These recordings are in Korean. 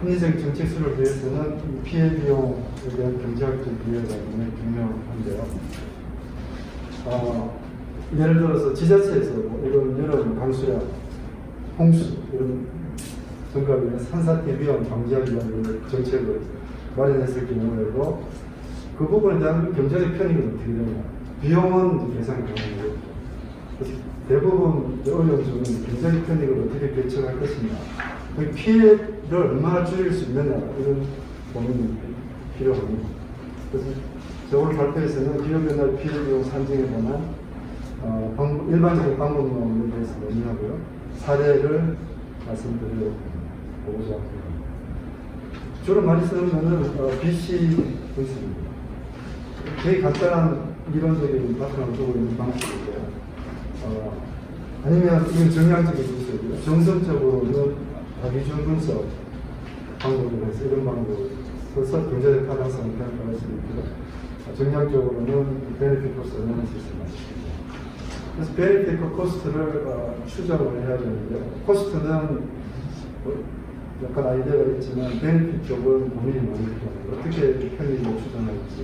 합리적 정책 수립을 위해서는 피해 비용에 대한 경제학적 이해가 굉장히 중요한데요. 예를 들어서 지자체에서 이런 여름 강수량, 홍수 이런 등과 산사태 위험 방지하기 위한 정책을 마련했을 경우에도 그 부분에 대한 경제적 편익은 어떻게 되냐? 비용은 계산 가능하고 그래서 대부분 어려운 점은 경제적 편익을 어떻게 결정할 것이냐, 그 피해를 얼마나 줄일 수 있느냐 이런 고민이 필요합니다. 그래서 오늘 발표에서는 기후변화 피해 비용 산정에 관한 일반적인 방법론에 대해서 논의하고요. 사례를 말씀드려보고자 합니다. 주로 많이 쓰는 것은 BC 분석입니다. 되게 간단한 이론적인 바탕을 두고 있는 방식이고요. 아니면 이건 정량적인 분석이고요. 정성적으로는 다기준 분석 방법으로 해서 이런 방법을 써서 경제적 타당성을 평가할 수 있고요. 정량적으로는 베네핏 코스트 어나리시스를 마칩니다. 그래서 베네핏 코스트를 추정을 해야 되는데, 코스트는 약간 아이디어가 있지만 베네핏 쪽은 고민이 많이 필요합니다. 어떻게 편익을 추정할지.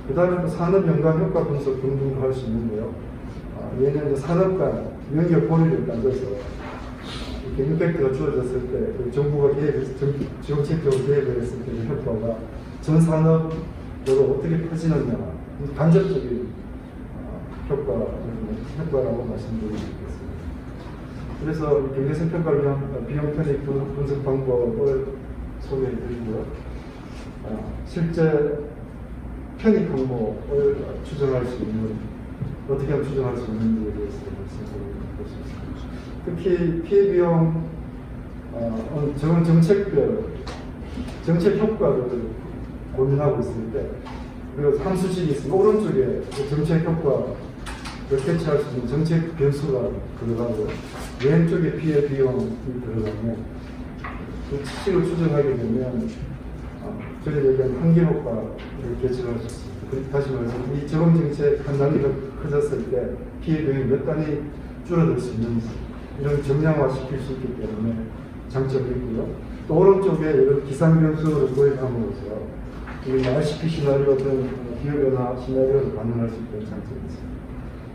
그 다음에 산업 연관 효과 분석 등등도 할 수 있는데요. 얘는 산업 간 연결 고리를 따져서 이렇게 임팩트가 주어졌을 때, 그 정부가 정책적으로 개입을 했을 때 효과가 전 산업으로 어떻게 퍼지느냐, 간접적인 효과라고 말씀드리고 있겠습니다. 그래서 경제성 평가를 위한 비용 편익 분석 방법을 소개해 드리고요. 실제 편익 항목을 추정할 수 있는, 어떻게 하면 추정할 수 있는지에 대해서 말씀드릴 수 있습니다. 특히 피해 비용, 적은 정책 효과를 고민하고 있을 때, 그리고 함수식이 있으면 오른쪽에 정책 효과를 캐치할 수 있는 정책 변수가 들어가고, 왼쪽에 피해 비용이 들어가면, 그 치식을 추정하게 되면, 저희 얘기한 한계 효과를 계측할 수 있습니다. 다시 말해서 이 적응 정책 한 단위가 커졌을 때 피해 비용이 몇 단위 줄어들 수 있는지 이런 정량화시킬 수 있기 때문에 장점이 있고요. 또 오른쪽에 이런 기상 변수를 도입함으로써 이 RCP 시나리오 등 기후변화 시나리오를 반영할 수 있다는 장점이 있습니다.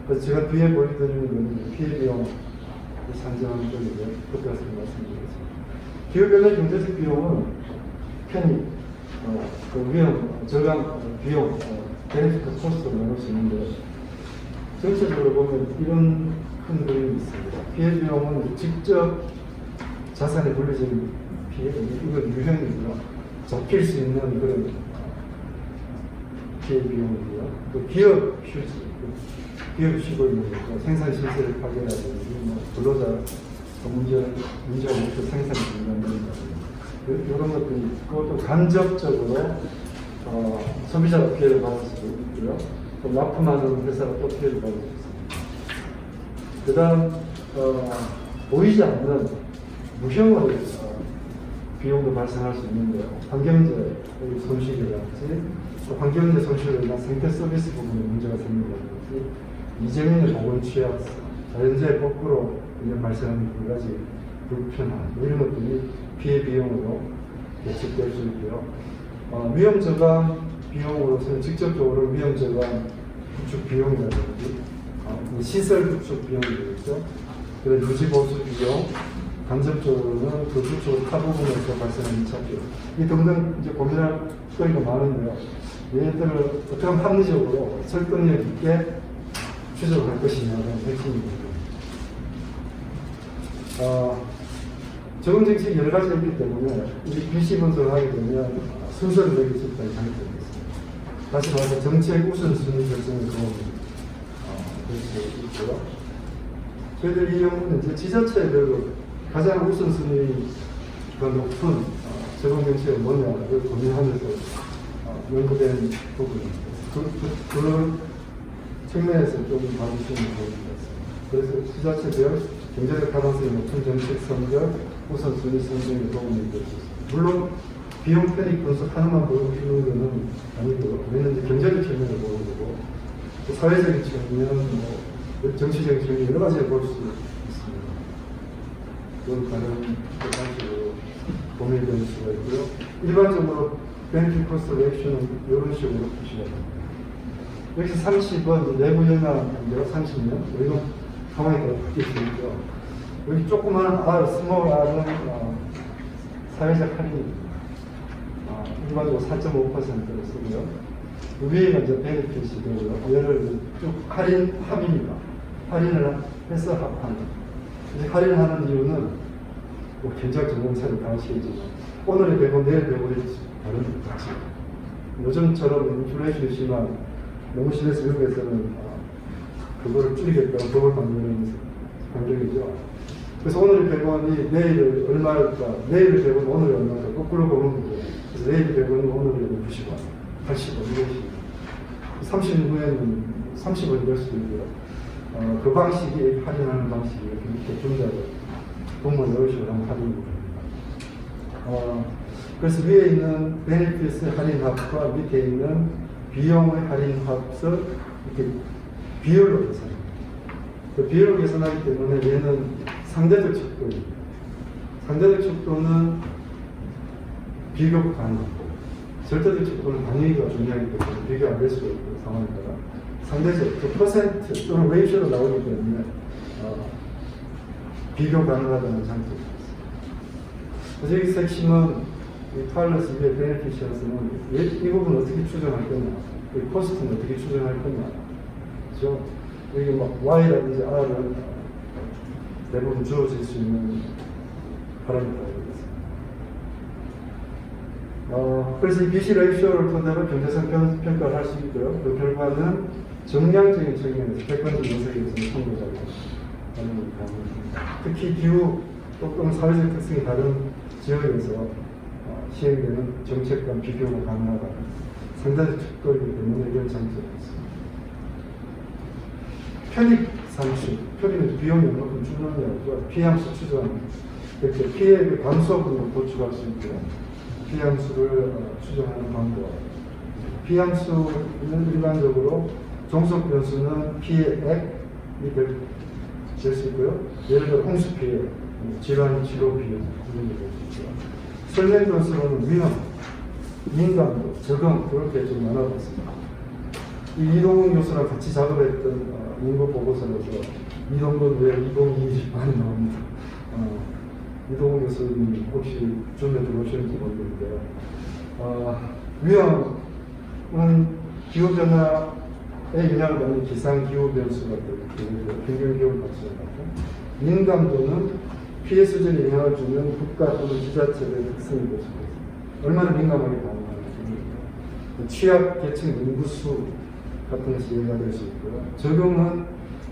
그래서 제가 뒤에 보여드리는 것은 피해 비용 산정하는 쪽이고요. 그것도 말씀드리겠습니다. 기후변화 경제적 비용은 편익, 그 위험, 저감, 비용, 베네핏 코스트로 나눌 수 있는데, 전체적으로 보면 이런 큰 그림이 있습니다. 피해 비용은 직접 자산의 물리적인 피해, 이건 유형이고요. 잡힐 수 있는 그런 피해 비용이고요. 또 기업 휴지, 기업이 쉬고 있는 거죠. 생산 실세를 파괴라든지, 근로자 문제가 없어 생산이 중단된다든지. 이런 것들이 있고, 또 간접적으로 소비자가 피해를 받을 수도 있고요. 또 납품하는 회사가 또 피해를 받을 수 있습니다. 그 다음 보이지 않는 무형으로 비용도 발생할 수 있는데요. 환경재 손실이라든지, 또 환경재 손실로 인한 생태 서비스 부분에 문제가 생긴다든지, 이재민의 보건 취약, 자연재해 거꾸로 발생하는 두 가지 불편함, 이런 것들이 피해 비용으로 예측될 수 있고요. 위험 저감 비용으로서는 직접적으로 위험 저감 구축 비용이라든지, 시설 구축 비용이 되겠죠. 그래서 유지 보수 비용, 간접적으로는 그 구축 타 부분에서 발생하는 2차 비용, 이 등등 이제 고민할 거리가 많은데요. 얘들을 어떻게 하면 합리적으로 설득력 있게 추적할 것이냐가 핵심입니다. 적응 정책이 여러 가지가 있기 때문에 이 BC 분석을 하게 되면 순서를 매길 수 있다는 장점이 있습니다. 다시 말해서 정책 우선순위 결정의 도움이 될 수 있고요. 저희들 이 연구는 이제 지자체별로 가장 우선순위가 높은 적응 정책이 뭐냐를 고민하면서 연구된 부분입니다. 그 측면에서 좀 봐주시면 좋을 것 같습니다. 그래서 지자체별 경제적 가능성이 높은 정책 선별, 우선순위 선정에 도움이 될 수 있습니다. 물론 비용 편익 분석 하나만 보는 것은 아니고요. 우리는 이제 경제적 측면을 보는 거고, 사회적인 측면, 정치적인 측면 여러 가지를 볼 수 있습니다. 그건 다른 방식으로 고민될 수가 있고요. 일반적으로 베네핏 코스트 레이션은 이런 식으로 보시면 됩니다. 여기서 30은 내부 영향인데요. 30년. 여기는 가만히 더 바뀌었으니까. 여기 조그마한 R, 스몰 R은 사회적 할인입니다. 일반적으로 4.5%를 쓰고요. 위에가 이제 베네핏이 되고요. 얘를 쭉 합입니다. 할인을 해서 합하는. 이제 할인을 하는 이유는 뭐 견적 전공사를 다 하시겠지만 오늘의 배분, 내일 배분이 다른 거지. 요즘처럼 인플레이션이 심한 너무 심해서 미국에서는 그거를 줄이겠다고 법을 만드는 환경이죠. 그래서 오늘의 배분이 내일 얼마일까, 내일의 배분은 오늘이 얼마일까 거꾸로 보는 거죠. 그래서 내일의 배분은 오늘이 90원, 80원 이것이 30년 후에는 30원이 될 수도 있고요. 그 방식이 할인하는 방식이 이렇게 분자를 동물 이런 식으로 하는 할인입니다. 그래서 위에 있는 베네핏의 할인 합과 밑에 있는 비용의 할인 합을 이렇게 비율로 계산합니다. 그 비율로 계산하기 때문에 얘는 상대적 척도입니다. 상대적 척도는 비교 가능하고 절대적 척도는 단위가 중요하기 때문에 비교 안 될 수가 있는 상황에 따라 상대적 그 퍼센트 또는 레이쇼로 나오기 때문에 비교 가능하다는 장점이 있습니다. 그래서 여기서 핵심은 이 타일러스 위에 베네피션스는 이 부분을 어떻게 추정할 거냐, 이 코스트는 어떻게 추정할 거냐, 그죠? 여기 막 Y라든지 R은 대부분 주어질 수 있는 파라미터가 있습니다. 그래서 이 BC 레이쇼를 토대로 경제성 평가를 할 수 있고요. 그 결과는 정량적인 측면에서 객관적 분석에서는 선거자고 하는 가능합니다. 특히 기후 또는 사회적 특성이 다른 지역에서 시행되는 정책과 비교가 가능하다. 상대적 척도이기 때문에 이런 장점이 있습니다. 편익 산출, 편익은 비용이 얼마큼 주느냐고 피함수 추정, 이렇게 피해의 감소분을 도출할 수 있고요. 피함수를 추정하는 방법. 피함수는 일반적으로 종속 변수는 피해액이 될 수 있고요. 예를 들어 홍수 피해, 질환 치료 비용 이런 게 될 수 있고요. 설명 변수로는 위험, 민감도, 적응 그렇게 좀 나눠봤습니다. 이 이동훈 교수랑 같이 작업했던 인구 보고서에서 이동근 왜 2021 많이 나옵니다. 이동훈 교수님 혹시 줌에 들어오시는지 모르겠는데요. 위험은 기후변화에 영향을 받는 기상기후 변수가 되고 평균기온 박수가 나고 민감도는 피해 수준에 영향을 주는 국가 또는 지자체의 특성이 될 수 있습니다. 얼마나 민감하게 반응하는지, 취약 계층 인구수 같은 것이 얘기가 될 수 있고요. 적용은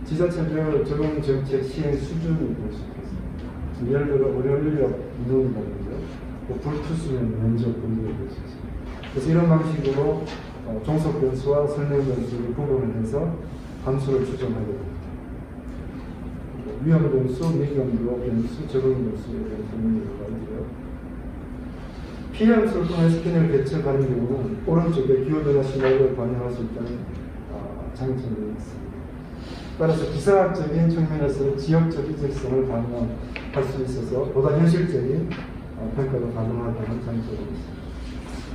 지자체별 적용 정책 시행 수준이 될 수 있습니다. 예를 들어 의료 인력 인원이라든지 불투수면 면접 등등이 될 수 있습니다. 그래서 이런 방식으로 종속 변수와 설명 변수를 구분을 해서 함수를 추정하게 됩니다. 위험 변수, 민감도 변수, 적응 변수에 대한 설명을 하는데요. 피해함수를 통해서 편의를 대처하는 경우는 오른쪽에 기후변화 시나리오를 반영할 수 있다는 장점이 있습니다. 따라서 기상학적인 측면에서 지역적 이적성을 반영할 수 있어서 보다 현실적인 평가가 가능하다는 장점이 있습니다.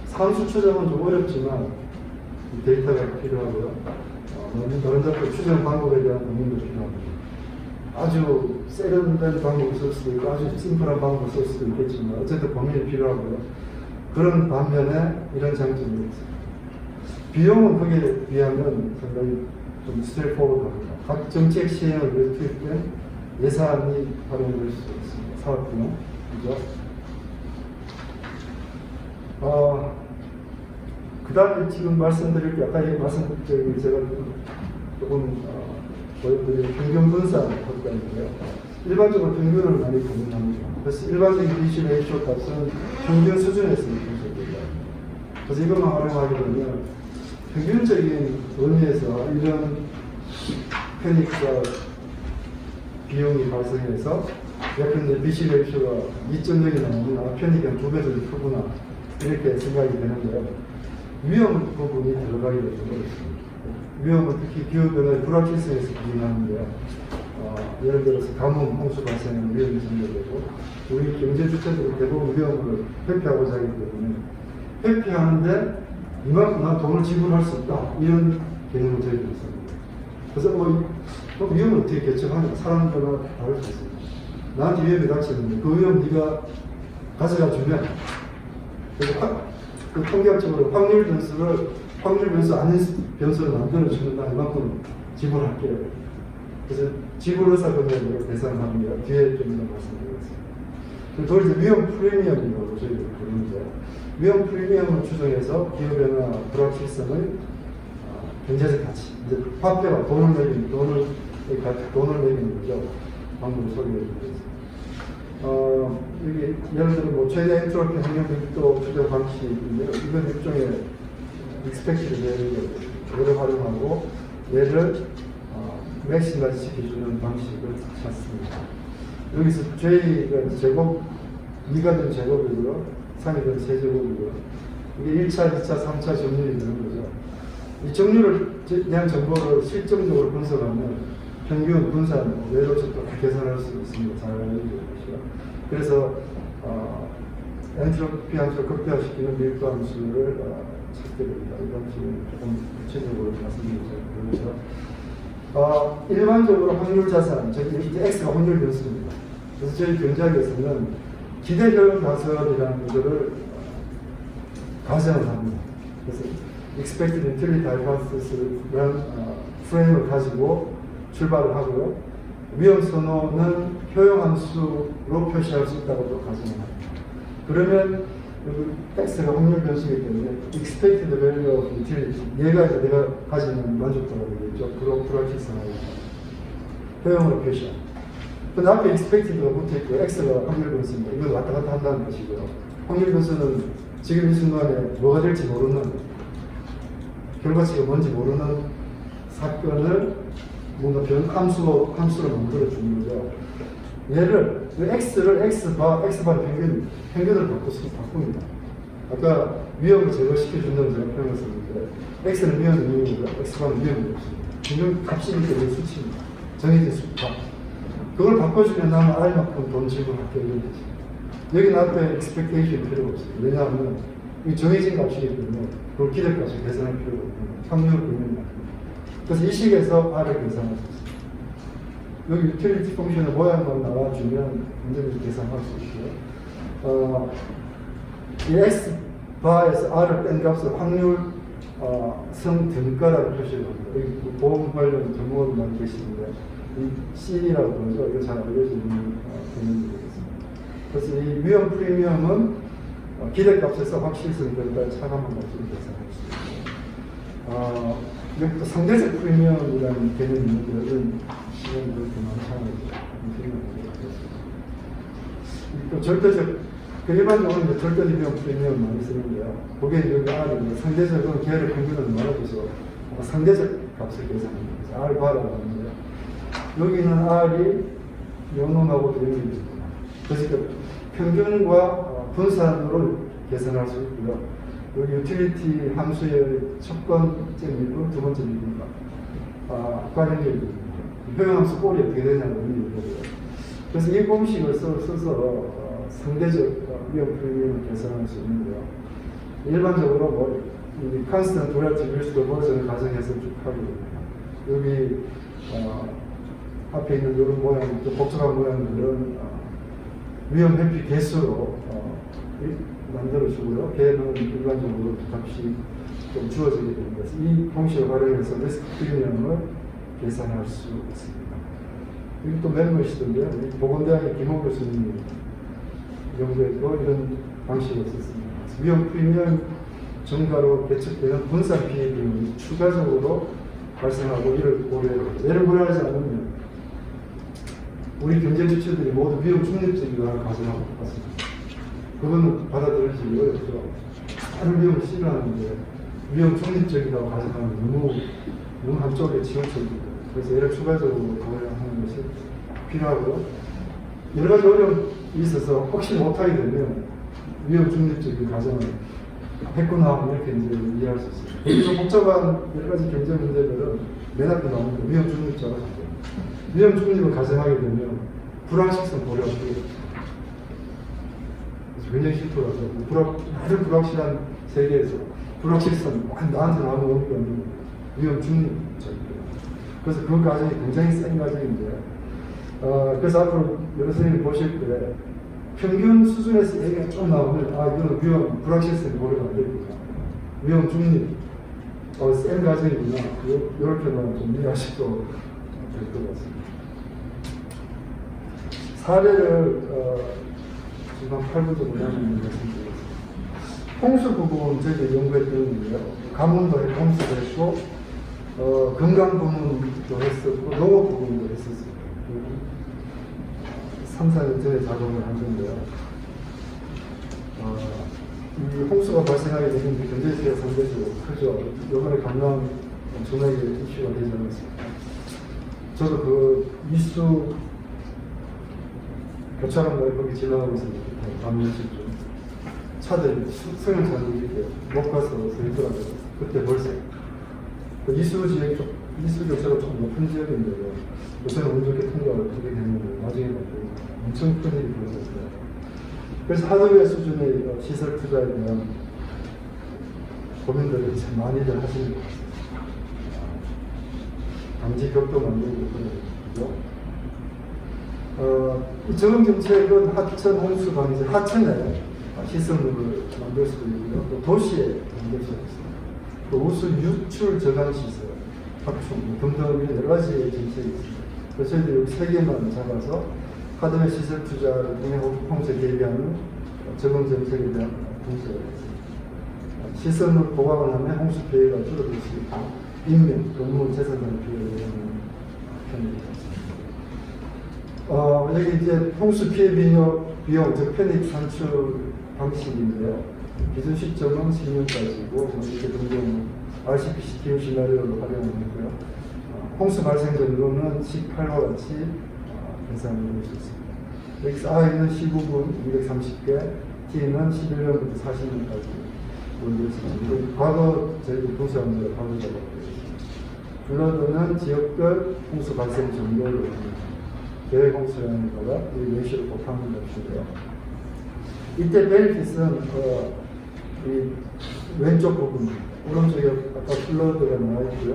산수 추정은 좀 어렵지만 데이터가 필요하고요. 다른 작품 추정 방법에 대한 고민도 필요합니다. 아주 세련된 방법을 쓸 수도 있고 아주 심플한 방법을 쓸 수도 있겠지만 어쨌든 고민이 필요하고요. 그런 반면에 이런 장점이 있습니다. 비용은 거기에 비하면 상당히 좀 스트레이트포워드합니다. 각 정책 시행을 위해 투입된 예산이 활용될 수 있습니다. 사업 비용, 그죠? 그 다음에 지금 말씀드릴 게 아까 말씀드린 제가 조금 보여드린 평균 분산 효과인데요. 일반적으로 평균을 많이 고민합니다. 그래서 일반적인 BC 레이쇼 값은 평균 수준에서 분석됩니다. 그래서 이것만 활용하게 되면 평균적인 의미에서 이런 편익과 비용이 발생해서 약간 BC 레이쇼가 2.0이 나오면 편익이 한 2배 정도 크구나 이렇게 생각이 되는데요. 위험 부분이 들어가게 되는 것입니다. 위험은 특히 기후변화의 불확실성에서 기인하는데요. 예를 들어서 가뭄, 홍수 발생하는 위험이 생겨되고 우리 경제 주체들은 대부분 위험을 회피하고자 하기 때문에 회피하는데 이만큼 난 돈을 지불할 수 없다 이런 개념을 저희들이 있습니다. 그래서 위험을 어떻게 결정하냐 사람들마다 다를 수 있습니다. 나한테 위험이 닥치는데 그 위험 네가 가져가 주면 그래서 그 통계학적으로 확률 변수 아닌 변수를 만들어 주는다 이만큼 지불할게요. 그래서 지불 의사 금액으로 계산합니다. 뒤에 좀 더 말씀드리겠습니다. 그리고 이제 위험 프리미엄이라고 저희가 부르는데 위험 프리미엄을 추정해서 기업이나 불확실성의 경제적 가치, 이제 화폐와 돈을 매기는 거죠. 방금 소개해 드리겠습니다. 여기 예를 들어 뭐 최대 엔트로피 환경 밀도 추정 방식인데요. 이건 일종의 익스펙티드 밸류를 활용하고 얘를 맥시마이즈 시켜주는 방식을 찾습니다. 여기서 J가 제곱, 2가 된 제곱이고요, 3이 된 세제곱이고요. 이게 1차, 2차, 3차 점률이 되는 거죠. 이 점률을 대한 정보를 실정적으로 분석하면 평균, 분산, 외로적도 다 계산할 수 있습니다. 잘 알려주시죠. 그래서 엔트로피 함수를 극대화시키는 밀도 함수를 찾게 됩니다. 이 방식은 조금 구체적으로 말씀드리죠. 일반적으로 확률 자산, 즉 이제 X가 확률 변수입니다. 그래서 저희 경제학에서는 기대효용 가설이라는 것을 가정을 합니다. 그래서 expected utility hypothesis라는 프레임을 가지고 출발을 하고요. 위험 선호는 효용 함수로 표시할 수 있다고 또 가정을 합니다. 그러면 X가 확률 변수이기 때문에 expected value of utility, 얘가 이제 내가 가지는 만족도라고 얘기했죠. 그런 불확실성하고 효용으로 표시합니다. 그 앞에 expected가 붙어있고 X가 확률 변수입니다. 이걸 왔다 갔다 한다는 것이고요. 확률 변수는 지금 이 순간에 뭐가 될지 모르는, 결과치가 뭔지 모르는 사건을 뭔가 함수로 만들어 주는 거죠. 얘를 X를 X바 평균을 바꿉니다. 아까 위험을 제거시켜준다는 제가 표현을 썼는데 X는 위험이 있고요, X바는 위험이 없습니다. 평균 값이기 때문에 수치입니다. 정해진 수값. 그걸 바꿔주면 나는 R만큼 돈 지불할게 이런 거죠. 여기는 앞에 expectation 필요가 없어요. 왜냐하면 이 정해진 값이기 때문에 그걸 기대값을 계산할 필요가 없고 확률을 보면 그래서 이 식에서 R을 계산할 수 있습니다. 여기 유틸리티 펑션의 모양만 나와주면 문제를 계산할 수 있고요. 이 X바에서 R을 뺀 값을 확률 성 등가라고 표시를 합니다. 여기 보험 관련 전문가들 많이 계시는데 이 C라고 부르죠. 이거 잘 알려지는 개념이 되겠습니다. 그래서 이 위험 프리미엄은 기대값에서 확실성 등가의 차감한 값을 계산할 수 있습니다. 여기 또 상대적 프리미엄이라는 개념이 있는데 이런 시간이 그렇게 많지 않아서 또 절대적, 일반적으로 이제 절대적 위험 프리미엄 많이 쓰는데요. 그게 여기 R이 상대적은 계열의 평균을 말아줘서 상대적 값을 계산합니다. 그래서 R 바라고 하는데요. 여기는 R이 영혼하고 연결됩니다. 그래서 평균과 분산으로 계산할 수 있고요. 여기 유틸리티 함수의 첫 번째 미분, 두 번째 미분과 관련됩니다. 효용함수 꼴이 어떻게 되냐고 의미를 그래서 이 공식을 써서 상대적 위험 프리미엄을 계산할 수 있는데요. 일반적으로 뭐 컨스턴트 릴리티브 리스크 버전을 가정해서 쭉 하게 됩니다. 여기 앞에 있는 이런 모양, 복잡한 모양들은 위험 회피 개수로 만들어주고요. 걔는 일반적으로 값이 좀 주어지게 됩니다. 이 공식을 활용해서 리스크 프리미엄을 계산할 수 있습니다. 여기 또 멤버시던데요. 보건대학의 김호 교수님이 연구했고 이런 방식을 썼습니다. 위험 프리미엄 증가로 개척되는 분산 피해 비용이 추가적으로 발생하고 이를 고려해요. 얘를 고려하지 않으면 우리 경제 주체들이 모두 위험 중립적이라는 가정하고 똑같습니다. 그거는 받아들여지기 어렵죠. 다른 위험을 싫어하는데 위험 중립적이라고 가정하면 너무 한쪽에 치우쳐집니다. 그래서 얘를 추가적으로 고려하는 것이 필요하고요. 여러 가지 어려움이 있어서 혹시 못하게 되면 위험 중립적인 가정을 했구나 이렇게 이제 이해할 수 있습니다. 여기서 복잡한 여러 가지 경제 문제들은 맨 앞에 나오는 위험 중립자가 됩니다. 위험 중립을 가정하게 되면 불확실성 고려가 필요해요. 굉장히 싫더라고요. 아주 불확실한 세계에서 불확실성, 나한테 나오는 의미가 없는 위험 중립적이에요. 그래서 그 과정이 굉장히 센 과정인데, 그래서 앞으로 여러 선생님이 보실 때 평균 수준에서 얘기가 좀 나오면, 이건 위험, 불확실성이 고려가 안 되구나. 위험 중립, 센 과정이구나. 이렇게만 좀 이해하셔도 될 것 같습니다. 사례를, 지금 한 8분 정도 남은 말씀드리겠습니다. 홍수 부분 저희가 연구했는데요. 가뭄도 했고, 홍수도 했고, 건강 부문도 했었고, 농업 부분도 했었습니다. 3, 4년 전에 작업을 한 건데요. 이 홍수가 발생하게 되는 경제시가 상대적으로 크죠. 이번에 강남 엄청나게 이슈가 되지 않았습니까? 저도 그 이수 교차로가 거기 지나가고 있었는데, 밤10시쯤. 차들, 승용차들이 이렇게 못 가서 서 있더라고요. 그때 벌써. 그 이수 교차로 좀 높은 지역인데요. 요새는 운 좋게 통과를 하게 됐는데, 나중에 보면 엄청 큰 일이 벌어졌어요. 그래서 하드웨어 수준의 시설 투자에 대한 고민들을 참 많이들 하시는 것 같습니다. 방지 벽도 만들고 그러고요. 이 적응 정책은 하천 홍수 방지, 하천에 시설물을 만들 수도 있고요. 또 도시에 만들 수도 있습니다. 또 우수 유출 저감 시설, 확충 등등 여러 가지 정책이 있습니다. 그래서 저희들이 3개만 잡아서 하드웨어 시설 투자를 통해 홍수에 대비하는 적응 정책에 대한 분석을 했습니다. 시설물 보강을 하면 홍수 피해가 줄어들 수 있고, 인명, 건물, 재산을 피해를 하는 편입니다. 여기 이제 홍수 피해 비용, 즉 편익 산출 방식인데요. 기준 시점은 10년까지고, 이렇게 등등 RCPC 기후 시나리오를 활용하고요. 홍수 발생 전로는 18와 같이 계산을 할 수 있습니다. 여기서 I는 19분 230개, T는 11년부터 40년까지 올릴 수 있습니다. 과거 저희도 도시함대로 과거라고 되어 있습니다. 블러드는 지역별 홍수 발생 정도를 계획 홍수라는 거가 이 레시오를 곱하는 것이고요. 이때 베네핏은 이 왼쪽 부분, 오른쪽에 아까 플러드가 나와 있고요.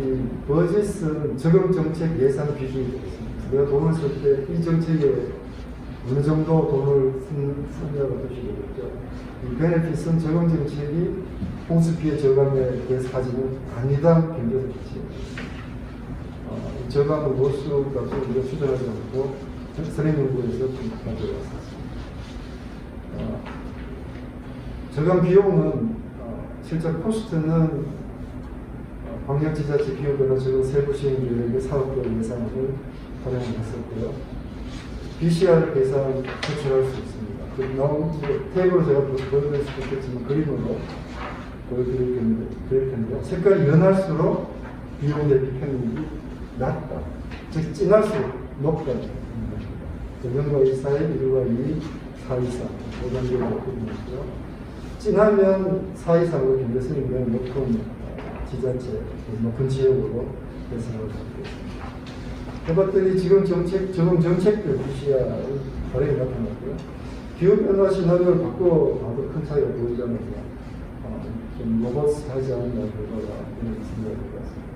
이 버짓은 적응 정책 예산 비중이 되겠습니다. 내가 돈을 쓸 때 이 정책에 어느 정도 돈을 쓰냐가 뜻이 되겠죠. 이 베네핏은 적응 정책이 홍수 피해 저감에 대해서 가지는 단위당 경제적 가치입니다. 저감은 노수 값을 우리가 추정하지 않고 선행 연구에서 가져왔습니다. 저감 비용은 실제 코스트는 광역지자체 기후변화 적응 세부 시행 계획의 사업별 예산을 활용했었고요. BCR 계산 제출할 수 있습니다. 그 나온 탭으로 제가 보여드릴 수도 있겠지만 그림으로 보여드릴 텐데요. 색깔이 연할수록 비용 대비 편익이 낮다. 즉 진할수록 높다. 0과 2 사이, 1과 2, 4 이상 5단계로 그림이고요. 진하면 4 이상으로 경제성이면 높은 지자체, 높은 지역으로 예산을 갖고 있습니다. 해봤더니 지금 적응 정책들 BCR 발행이 나타났고요. 기후변화 시나리오를 바꿔봐도 큰 차이가 보이지 않아서 좀 로버스하지 않은 결과가 생각될 것 같습니다.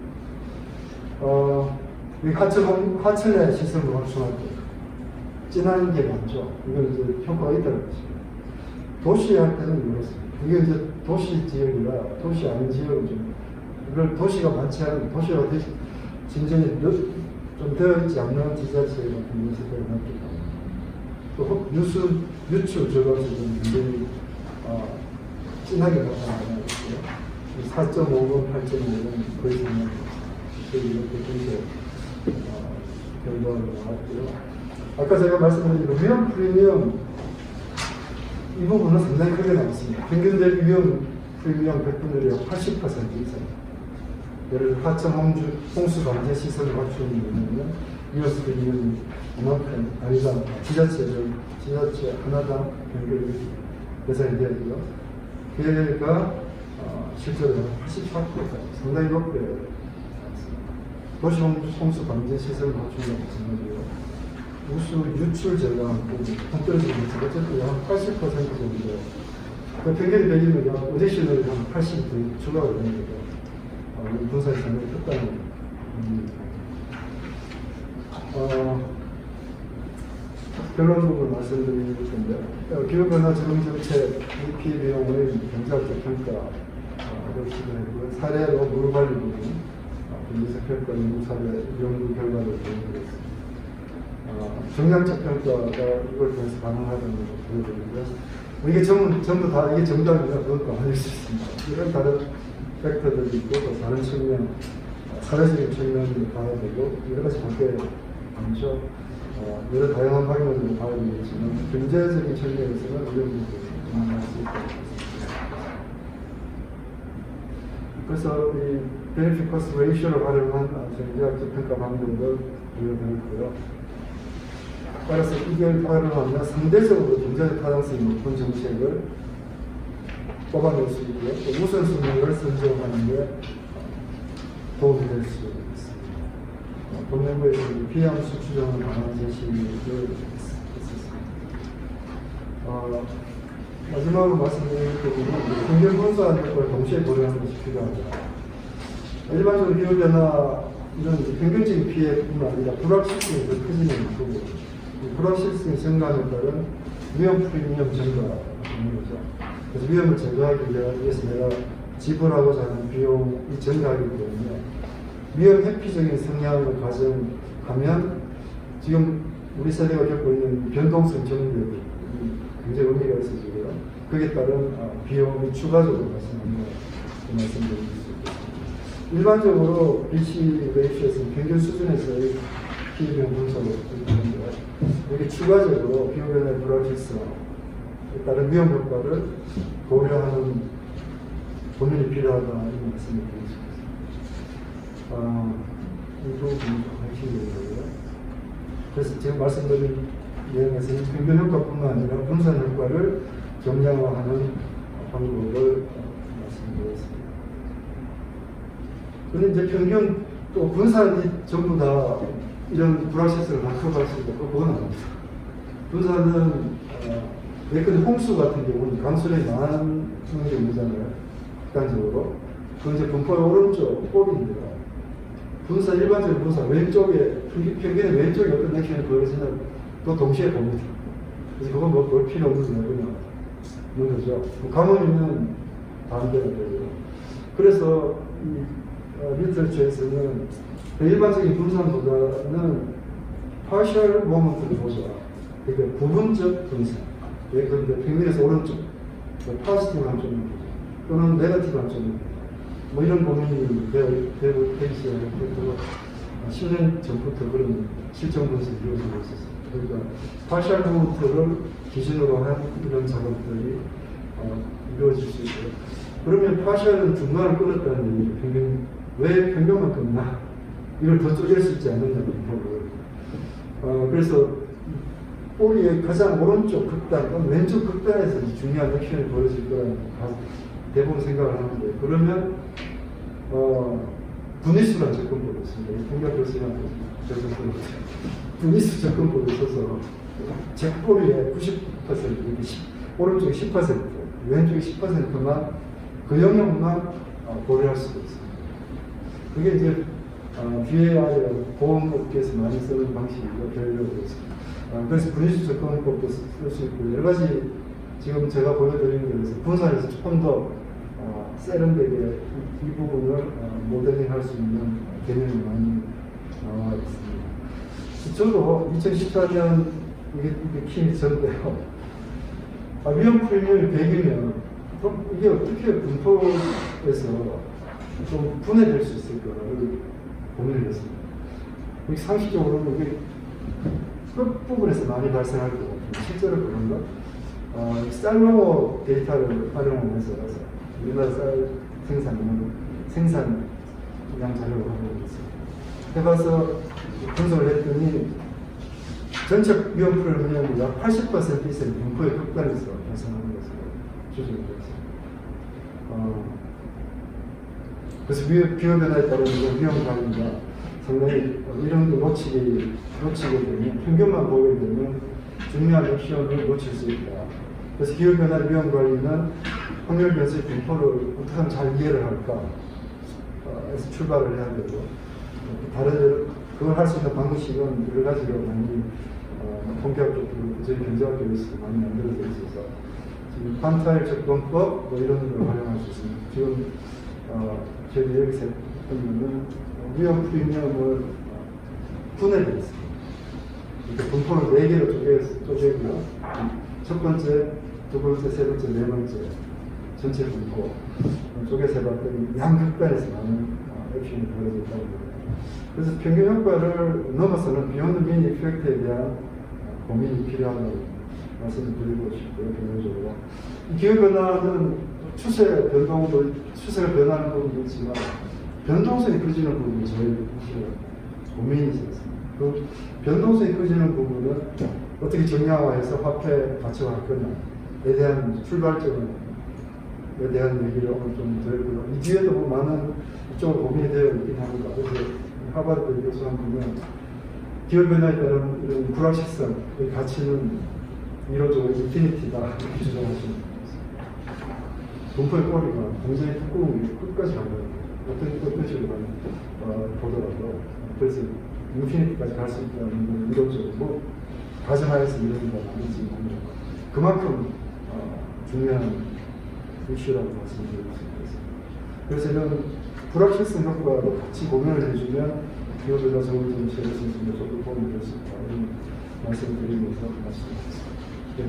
하천의 시설을 확충할 때 진한 게 많죠. 이건 이제 효과가 있다는 것입니다. 도시 할 때는 그렇습니다. 이게 이제 도시 지역이라 도시 아닌 지역은 좀 이걸 도시가 많지 않은 도시가 진전이 좀 되어 있지 않는 지자체에 같은 요소들이 많기 때문에 또 유출 저감이 좀 굉장히 진하게 나타나는 거고요. 4.5번, 8.5번 거의 정말 이렇게 굉장히 결과가 나왔고요. 아까 제가 말씀드린 위험 프리미엄 이 부분은 상당히 크게 나왔습니다. 평균 대비 위험 프리미엄 배분율이 80% 이상. 예를 들어 하천 홍수 방제 시설을 갖추는 경우는 위험 프리미엄이 이만큼 아니당 지자체 하나당 평균 예산이 되었고요. 걔가 실제로 84%까지 상당히 높게 나왔습니다. 도시 홍수 방제 시설 확충과 마찬가지고요. 우수 유출 저감, 동떨어지는 것 어쨌든 한 80% 정도. 그 평균 배기는 어디션을 한 80% 추가가 되는 거죠. 분산이 상당히 크다는 의미입니다. 결론 부분 말씀드릴 텐데, 기후변화 적응 정책, EP 비용의 경제학적 평가, 시도했고요. 사례로 물관리 부분, 분리색평가 연구사례 연구 결과를 보여드렸습니다. 정량적 평가가 이걸 통해서 가능하다는 것을 보여드리고요. 이게 전부 다 이게 정답이라 그것도 아닐 수 있습니다. 이런 다른 팩터들이 있고 또 다른 측면, 사회적인 측면을 봐야 되고 여러 가지 밖에 아니죠. 여러 다양한 방면으로 봐야 되겠지만 경제적인 측면에서는 이런 부분을 가능할 수 있다고 생각합니다. 그래서 이 베네핏 코스트 레이쇼를 활용한 경제학적 평가 방법을 보여드렸고요. 따라서 이걸 활용하면 상대적으로 경제적 타당성이 높은 정책을 뽑아낼 수 있고요. 또 우선순위를 선정하는 데 도움이 될 수 있습니다. 법령부에서 피해함수 추정을 강한 제시를 했었습니다. 마지막으로 말씀드릴 부분은 평균 분수한 효과를 동시에 고려하는 것이 필요하다. 일반적으로 기후변화 이런 평균적인 피해뿐만 아니라 불확실성이 더 커지는 거고, 불확실성이 증가하는 따른 위험 프리미엄 증가가 있는 거죠. 그래서 위험을 제거하기 위해서 내가 지불하고자 하는 비용이 증가하기 때문에 위험 회피적인 성향을 가정하면 지금 우리 세대가 겪고 있는 변동성 정책이 굉장히 의미가 있어지고요. 거기에 따른 비용이 추가적으로 발생한다. 그 말씀드릴 수 있겠습니다. 일반적으로 BC 레이쇼에서는 평균 수준에서의 피해비용 분석을 했는데 이게 추가적으로 기후변화의 불확실성에 따른 위험 효과를 고려하는 고민이 필요하다 이런 말씀을 드리겠습니다. 이 부분이 핵심이 되고요. 그래서 지금 말씀드린 내용에서는 평균 효과뿐만 아니라 분산 효과를 경량화하는 방법을 말씀드렸습니다. 그런데 이제 평균 또 분산이 전부 다 이런 불확실성을 다 커버할 수 있고 그건 아닙니다. 분산은 예컨대 홍수 같은 경우는 강수량이 많은 경우잖아요. 극단적으로. 그건 이제 분포의 오른쪽 꼭입니다. 분산, 일반적인 분산 왼쪽에 평균의 왼쪽에 어떤 액션이 벌어지냐고 또 동시에 봅니다. 그래서 그건 볼 필요 없는 그냥 있는 거죠. 가뭄이면 반대가 되고요. 그래서 이 리터처에서는 일반적인 분산보다는 partial moment를 보자. 그러니까 부분적 분산. 예컨대 평균에서 오른쪽, 포지티브 한쪽을 보자. 또는 네거티브 한쪽을 보자. 뭐 이런 고민이 되기 시작했고 10년 전부터 그런 실정 분석이 이루어지고 있었습니다. 그러니까 partial moment를 기준으로 한 이런 작업들이 이루어질 수 있고요. 그러면 partial은 중간을 끊었다는 얘기죠. 평균, 왜 평균만 끊나? 이걸 더 쪼갤 수 있지 않느냐는 거를. 그래서 꼬리의 가장 오른쪽 극단 또는 왼쪽 극단에서 중요한 액션이 벌어질 거라는 대부분 생각을 하는데, 그러면 분위수라는 접근법이 있습니다. 통계 교수님한테 분위수 접근법을 써서 제 꼬리의 90% 오른쪽에 10% 왼쪽에 10%만 그 영역만 고려할 수가 있습니다. 그게 이제 BAI 보험업계에서 많이 쓰는 방식이고 별로로 있습니다. 그래서 분위수 접근법도 쓸 수 있고 여러 가지 지금 제가 보여드리는 것에서 분산에서 조금 더 세련되게 이 부분을 모델링할 수 있는 개념이 많이 나와 있습니다. 저도 2014년 이게 키 전인데요. 위험 프리미엄이 100이면 그럼 이게 어떻게 분포에서 좀 분해될 수 있을까를 고민을 했습니다. 이게 상식적으로는 이게 끝부분에서 많이 발생할 것 같아요. 실제로 그런가? 쌀농업 데이터를 활용하면서 우리나라 쌀 생산량 자료를 하고 있습니다. 해봐서 분석을 했더니 전체 위험 프리미엄이 약 80% 이상 분포의 극단에서 발생하는 것으로 추정이 되었습니다. 그래서 기후변화에 따른 위험 관리가 상당히 이런 거 놓치게 되면, 평균만 보게 되면 중요한 액션을 놓칠 수 있다. 그래서 기후변화 위험관리는 확률 변수의 분포를 어떻게 하면 잘 이해를 할까 에서 출발을 해야 되고, 다른 그걸 할 수 있는 방식은 여러 가지로 많이 통계학적으로 저희 경제학교에서 많이 만들어져 있어서 지금 판타일 접근법 뭐 이런 걸 활용할 수 있습니다. 지금 저희가 여기서 보면은 위험 프리미엄을 분해되어 있습니다. 이렇게 분포를 4개로 쪼개고요. 첫 번째, 두 번째, 세 번째, 네 번째 전체 분포 쪼개서 해봤더니 양극단에서 많은 액션이 벌어졌다고 합니다. 그래서 평균 효과를 넘어서는 비욘드 민 이펙트에 대한 고민이 필요하다고 말씀을 드리고 싶고요. 개인적으로 기후변화는 추세가 변하는 부분도 있지만 변동성이 커지는 부분이 제일 고민이 있습니다. 그 변동성이 커지는 부분은 어떻게 정량화해서 화폐 가치화할 거냐에 대한 출발점에 대한 얘기를 오늘 좀 드리고요. 이 뒤에도 뭐 많은 이쪽으로 고민이 되어 있긴 합니다. 그래서 하버드 교수한 보면 기후변화에 따른 이런 불확실성의 가치는 이론적으로 인피니티다 이렇게 주장하시는 분이 있습니다. 분포의 꼬리가 굉장히 두꺼운 게 끝까지 간다는 거예요. 어떤 식으로 보더라도 그래서 인피니티까지 갈 수 있다는 건 이론적으로 가정하에서 이런 건 아니지 그만큼 중요한 이슈라고 말씀드릴 수 있겠습니다. 그래서 이런 불확실성 효과도 같이 고민을 해주면 기후변화 적응 정책의 선생님도 조금 도움이 될 수 있다. 이런 말씀을 드리면서 말씀드리겠습니다. 네.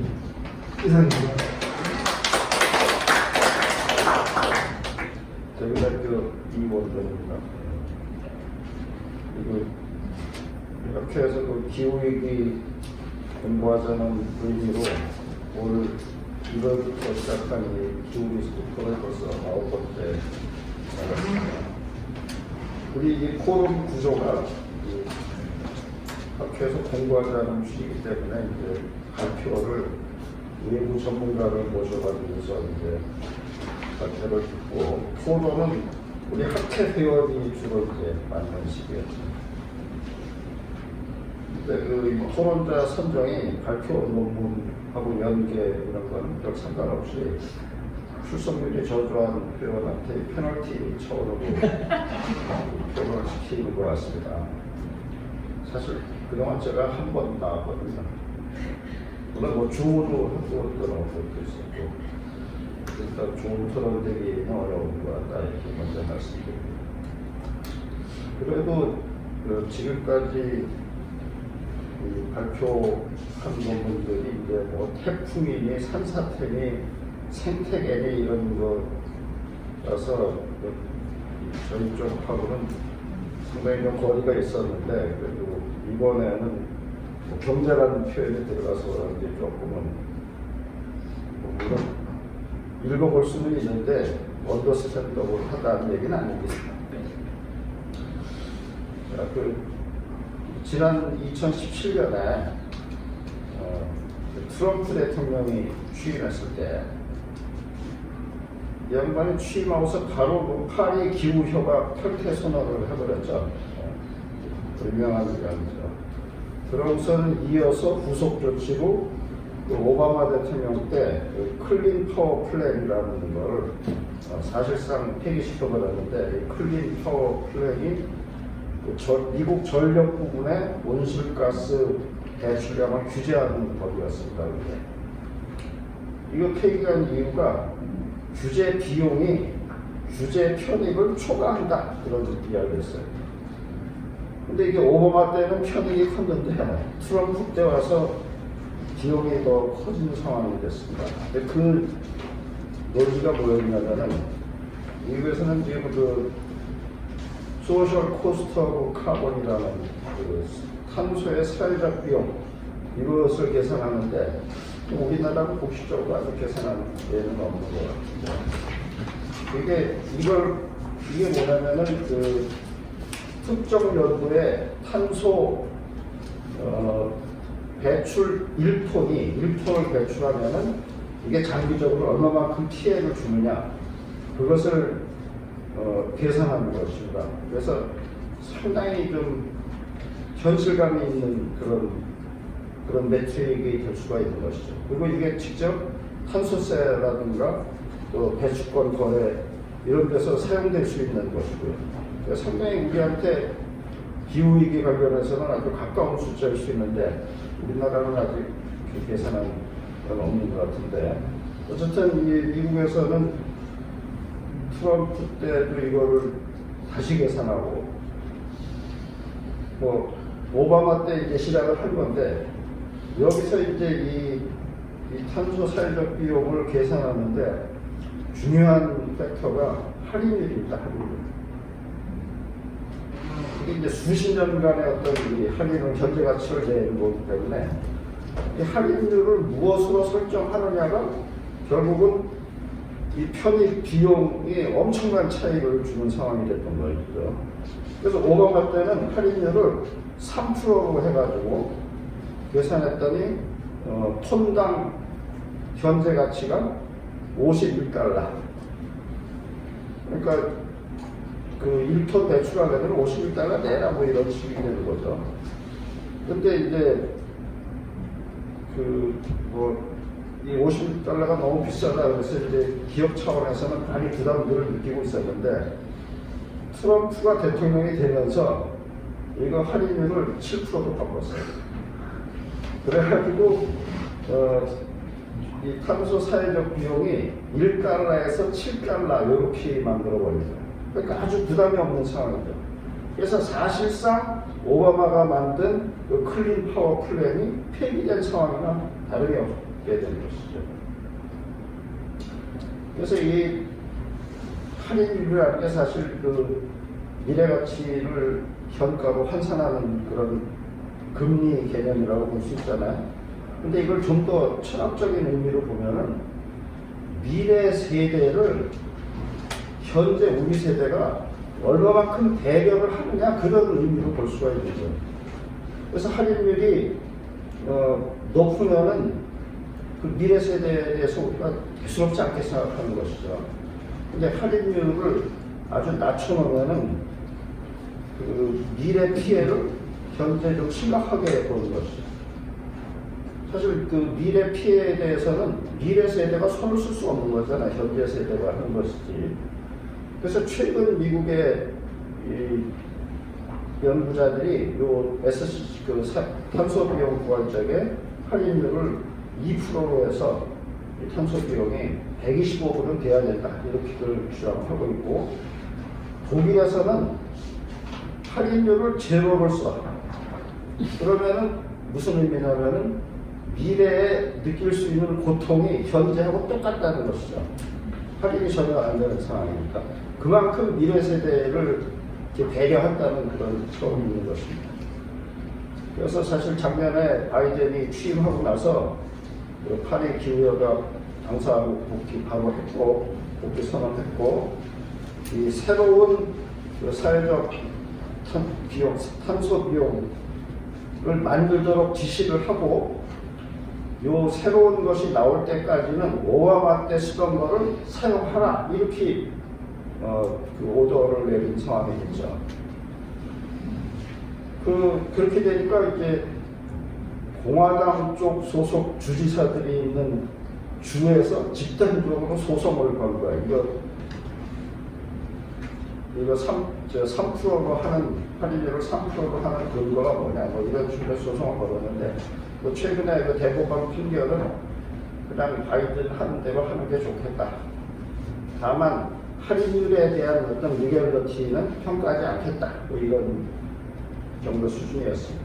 이상입니다. 대구대학교 이원장입니다. 이렇게 해서 그 기후위기 공부하자는 의미로 올 1월부터 시작한 이 기후리스크 프로에 벌써 9번째 나갔습니다. 우리 이 포럼 구조가 학회에서 공부하자는 취지이기 때문에 이제 발표를 외부 전문가를 모셔가지고서 이제 발표를 듣고 포럼은 우리 학회 회원이 주로 이제 만든 식이었죠. 근데 그 토론자 선정이 발표 논문하고 연계 이런 건 별 상관없이 출석률이 저조한 회원한테 페널티 처우로 표를 시키는 것 같습니다. 사실 그동안 제가 한 번 나왔거든요. 물론 뭐 주호도 하고 어떤 것도 있었고, 일단 좋은 토론되기는 어려운 것 같다 이렇게 먼저 말씀드립니다. 그래도 지금까지 발표한 논문들이 이제 뭐 태풍이니 산사태니 생태계니 이런 거라서 저희 쪽하고는 상당히 좀 거리가 있었는데 그래도 이번에는 뭐 경제라는 표현이 들어가서 그런지 조금은 물론 읽어볼 수는 있는데 언더스탠더블 하다는 얘기는 아닙니다. 자, 지난 2017년에 트럼프 대통령이 취임했을 때 이 양반이 취임하고서 바로 파리 기후협약 탈퇴 선언을 해버렸죠. 유명한 일이죠. 그러고서는 이어서 후속 조치로 오바마 대통령 때 클린 파워 플랜이라는 걸 사실상 폐기시켜버렸는데 클린 파워 플랜이 미국 전력 부분의 온실가스 배출량을 규제하는 법이었습니다. 이거 폐기한 이유가 규제 비용이 규제 편익을 초과한다 그런 이야기를 했어요. 근데 이게 오바마 때는 편익이 컸는데 트럼프 때 와서 비용이 더 커진 상황이 됐습니다. 근데 그 논리가 뭐였냐면은 미국에서는 지금 그 소셜 코스트하고 카본이라는 그 탄소의 사회적 비용 이것을 계산하는데 우리나라는 공식적으로 아주 계산하는 예는 없는 것 같은데 이게 뭐냐면은 그 특정 연도에 탄소 배출 1톤을 배출하면은 이게 장기적으로 얼마만큼 피해를 주느냐 그것을 계산하는 것입니다. 그래서 상당히 좀 현실감이 있는 그런 매트릭이 될 수가 있는 것이죠. 그리고 이게 직접 탄소세라든가 또 배출권 거래 이런 데서 사용될 수 있는 것이고요. 그러니까 상당히 우리한테 기후위기 관련해서는 아주 가까운 숫자일 수 있는데 우리나라는 아직 그렇게 계산한 건 없는 것 같은데 어쨌든 이 미국에서는 트럼프 때도 이거를 다시 계산하고 뭐 오바마 때 이제 시작을 한 건데 여기서 이제 이 탄소 사회적 비용을 계산하는데 중요한 팩터가 할인율입니다. 할인율. 이게 이제 수십 년간의 어떤 이 할인은 현재 가치를 내는 거기 때문에 이 할인율을 무엇으로 설정하느냐가 결국은 이 편입 비용이 엄청난 차이를 주는 상황이 됐던 거죠. 그래서 오바마 때는 할인율을 3%로 해가지고 계산했더니 톤당 현재 가치가 51달러. 그러니까 그 1톤 배출하려면 51달러 내라 뭐 이런 식이 되는 거죠. 근데 이제 이 51달러가 너무 비싸다 그래서 이제 기업 차원에서는 많이 부담들을 느끼고 있었는데 트럼프가 대통령이 되면서 이거 할인율을 7%로 바꿨어요. 그래가지고 이 탄소 사회적 비용이 1달러에서 7달러 이렇게 만들어버립니다. 그러니까 아주 부담이 없는 상황이죠. 그래서 사실상 오바마가 만든 그 클린 파워 플랜이 폐기된 상황이나 다름이 없게 된 것이죠. 그래서 이 할인율이라는 게 사실 그 미래 가치를 현가로 환산하는 그런 금리 개념이라고 볼 수 있잖아요. 근데 이걸 좀 더 철학적인 의미로 보면은 미래 세대를 현재 우리 세대가 얼마만큼 배려를 하느냐 그런 의미로 볼 수가 있는 거죠. 그래서 할인율이 높으면은 그 미래 세대에 대해서 우리가 대수롭지 않게 생각하는 것이죠. 근데 할인율을 아주 낮춰놓으면은 그 미래 피해를 현재 좀 심각하게 보는 것이죠. 사실 그 미래 피해에 대해서는 미래 세대가 손을 쓸 수 없는 거잖아요. 현재 세대가 하는 것이지. 그래서 최근 미국의 이 연구자들이 요 SC 그 탄소 비용 부활적에 할인율을 2%로 해서 이 탄소 비용이 125불은 돼야 된다 이렇게들 주장하고 있고 독일에서는 할인율을 제로를 써. 그러면은 무슨 의미냐면은 미래에 느낄 수 있는 고통이 현재하고 똑같다는 것이죠. 할인이 전혀 안 되는 상황이니까. 그만큼 미래 세대를 배려한다는 그런 처음이 있는 것입니다. 그래서 사실 작년에 바이든이 취임하고 나서 파리 기후협약 당사국 바로 했고, 복귀 선언했고, 이 새로운 그 사회적 탄소 비용을 만들도록 지시를 하고, 요 새로운 것이 나올 때까지는 오바마 때 쓰던 거를 사용하라 이렇게 그 오더를 내린 상황이 됐죠. 그렇게 되니까 이제 공화당 쪽 소속 주지사들이 있는 주에서 집단적으로 소송을 건 거예요. 이거 3%로 하는 할인율을 3%로 하는 근거가 뭐냐 뭐 이런 식으로 소송을 걸었는데 최근에 그 대법원 판결은 그냥 바이든 하는 대로 하는 게 좋겠다. 다만 할인율에 대한 어떤 리얼리티는 평가하지 않겠다. 뭐 이런 정도 수준이었습니다.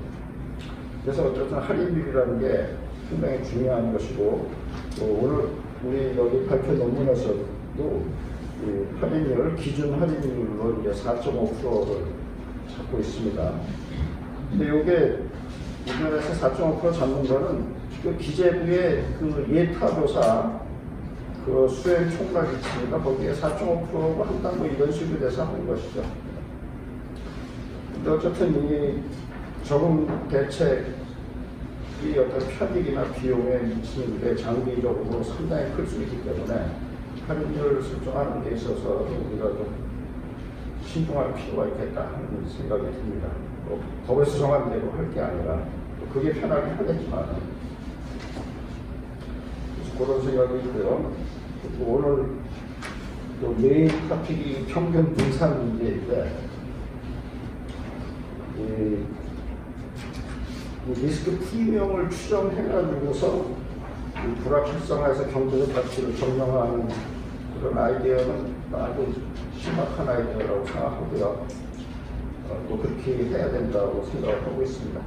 그래서 어쨌든 할인율이라는 게 상당히 중요한 것이고 오늘 우리 여기 발표 논문에서도 할인율, 기준 할인율로 이제 4.5%를 잡고 있습니다. 근데 이게 우리나라에서 4.5% 잡는 거는 그 기재부의 그 예타조사 그 수행 총괄이 있으니까 거기에 4.5%고 한다 뭐 이런 식으로 돼서 하는 것이죠. 근데 어쨌든 이 적응 대책이 어떤 편익이나 비용에 미치는 게 장기적으로 상당히 클 수 있기 때문에 할인율을 설정하는 데 있어서 우리가 좀 신중할 필요가 있겠다 하는 생각이 듭니다. 법에 수정한 대로 할 게 아니라 그게 편하게 하겠지만 그런 생각이 있고요. 오늘 메인 토픽이 평균 분산 문제인데 이 리스크 프리미엄을 추정해가지고서 불확실성에서 경제적 가치를 증명하는 그런 아이디어는 아주 심각한 아이디어라고 생각하고요. 또 그렇게 해야 된다고 생각을 하고 있습니다.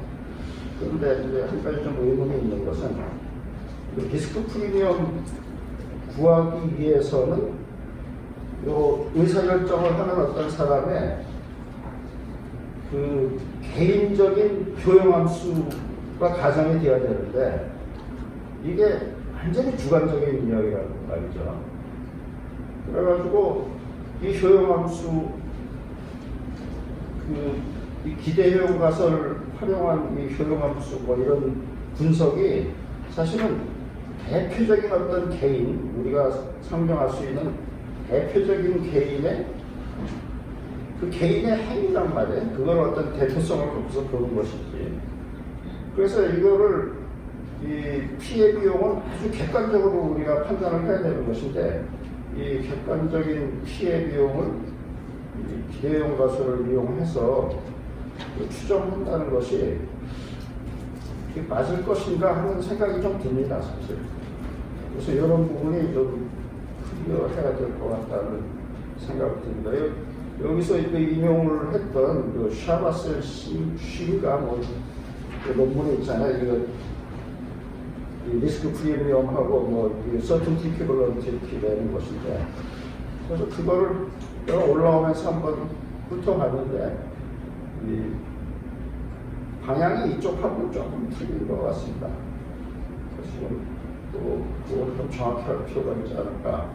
그런데 이제 한 가지 좀 의문이 있는 것은 리스크 프리미엄 구하기 위해서는 요 의사결정을 하는 어떤 사람의 그 개인적인 효용함수가 가정이 되어야 되는데 이게 완전히 주관적인 이야기라는 말이죠. 그래가지고 이 효용함수 이 기대 효용 가설을 활용한 이 효용함수 뭐 이런 분석이 사실은 대표적인 어떤 개인 우리가 상정할 수 있는 대표적인 개인의 그 개인의 행위란 말이에요. 그걸 어떤 대표성을 갖고서 보는 것이지. 그래서 이거를 이 피해 비용은 아주 객관적으로 우리가 판단을 해야 되는 것인데 이 객관적인 피해 비용을 기대용 가설을 이용해서 추정한다는 것이 맞을 것인가 하는 생각이 좀 듭니다, 사실. 그래서 이런 부분이 좀 클리어해야 될 것 같다는 생각이 듭니다. 여기서 인용을 했던 그 샤바셀 씨가 그 논문이 있잖아요. 이거 리스크 프리미엄하고 서튼티 이퀴벌런티 되는 것인데 그래서 그거를 올라오면서 한번 훑어봤는데 이 방향이 이쪽하고는 조금 틀린 것 같습니다. 그래서 또 그걸 좀 정확히 할 필요가 있지 않을까.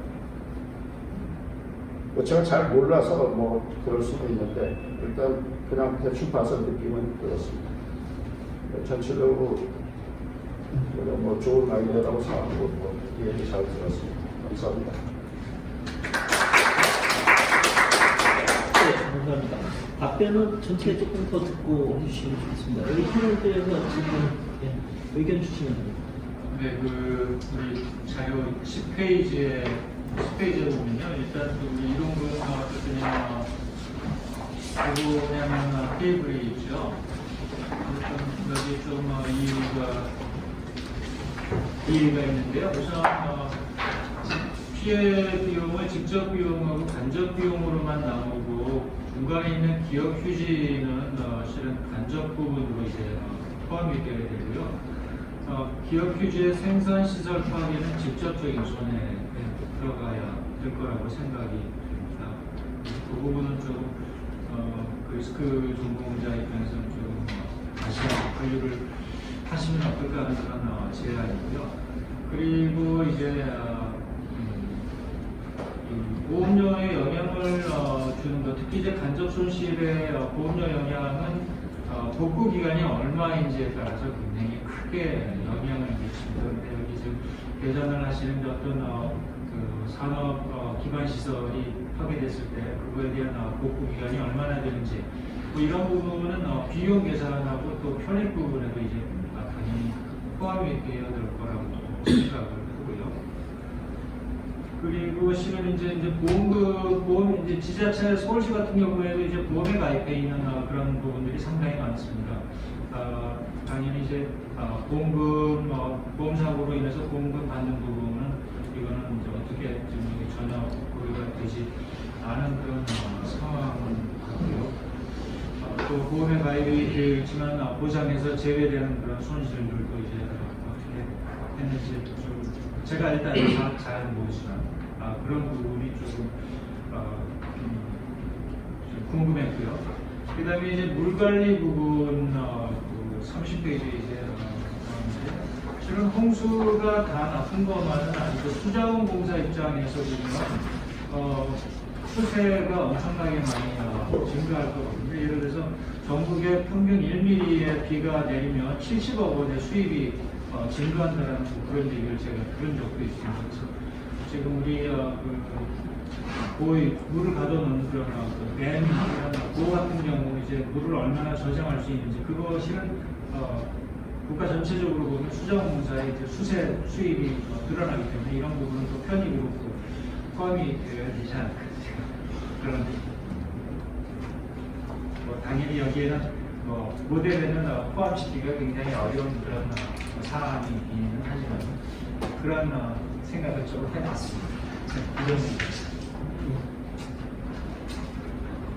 제가 잘 몰라서 그럴 수도 있는데 일단 그냥 대충 봐서 느낌은 그렇습니다. 전체적으로 좋은 아이디어라고 생각하고 얘기 잘 들었습니다. 감사합니다. 네, 감사합니다. 답변은 전체 조금 더 듣고 해주시면 좋겠습니다. 여기 패널대에서 지금 의견 주시면 됩니다. 네, 우리 자료 10페이지에 보면요. 일단 우리 이론군 어떻게 보냐면 테이블이 있죠. 여기 좀 이유가 있는데요. 우선 피해 비용을 직접 비용하고 간접 비용으로만 나오고 중간에 있는 기업 휴지는 실은 간접 부분으로 이제 포함이 되어야 되고요. 기업 휴지의 생산 시설 파괴는 직접적인 손해에 들어가야 될 거라고 생각이 듭니다. 그 부분은 좀 리스크 전공자 입장에서는 좀 다시 관리를 하시면 어떨까 하는 그런 제안이고요. 그리고 이제 보험료에 영향을 주는 것, 특히 이제 간접 손실의 보험료 영향은 복구 기간이 얼마인지에 따라서 굉장히 크게 영향을 미칩니다. 그런데 여기 지금 계산을 하시는 어떤 산업 기반 시설이 파괴됐을 때 그거에 대한 복구 기간이 얼마나 되는지 이런 부분은 비용 계산하고 또 편익 부분에도 이제 당연히 포함이 되어야 될 거라고 생각을 하고요. 그리고 실은 이제 보험 이제 지자체 서울시 같은 경우에도 이제 보험에 가입해 있는 그런 부분들이 상당히 많습니다. 당연히 이제 보험금 보험 사고로 인해서 보험금 받는 부분은 이거는 이제 어떻게 지금 전혀 고려가 되지 않은 그런 상황은 같고요. 또 보험에 가입이 되어 있지만 보장에서 제외되는 그런 손실들도 이제 어떻게 했는지 좀 제가 일단 잘 모르지만 그런 부분이 조금 좀 궁금했고요. 그다음에 이제 물관리 부분 30페이지 이제 실은 홍수가 다 나쁜 것만은 아니고 수자원공사 입장에서 보면 수세가 엄청나게 많이 증가할 거거든요. 예를 들어서 전국에 평균 1mm의 비가 내리면 70억 원의 수입이 증가한다는 그런 얘기를 제가 들은 적도 있습니다. 그래서 지금 우리 보이 물을 가둬놓은 그런 댐 이런 보호 같은 경우 이제 물을 얼마나 저장할 수 있는지 그것은 국가 전체적으로 보면 수자원공사의 이제 수세 수입이 늘어나기 때문에 이런 부분은 또 편익으로 포함이 되어야 되지 않을까 그런 당연히 여기에는 모델에는 포함시키기가 굉장히 어려운 그런 사안이기는 하지만 그런 생각을 좀 해봤습니다. 이런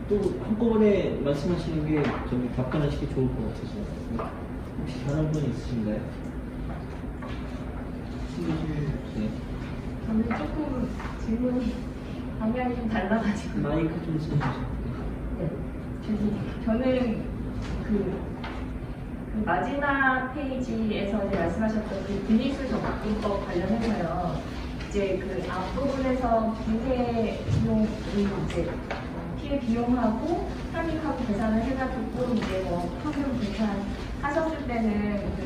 또 한꺼번에 말씀하시는 게 좀 답변하시기 좋을 것 같아서 혹시 다른 분 있으신가요? 네. 저는 조금 질문이 방향이 좀 달라가지고. 마이크 좀 써주세요. 네. 저는 그 마지막 페이지에서 이제 말씀하셨던 그 분리수 접근법 관련해서요. 이제 그 앞부분에서 피해 비용이 이제 피해 비용하고 편익하고 계산을 해가지고 이제 평균 계산하셨을 때는 그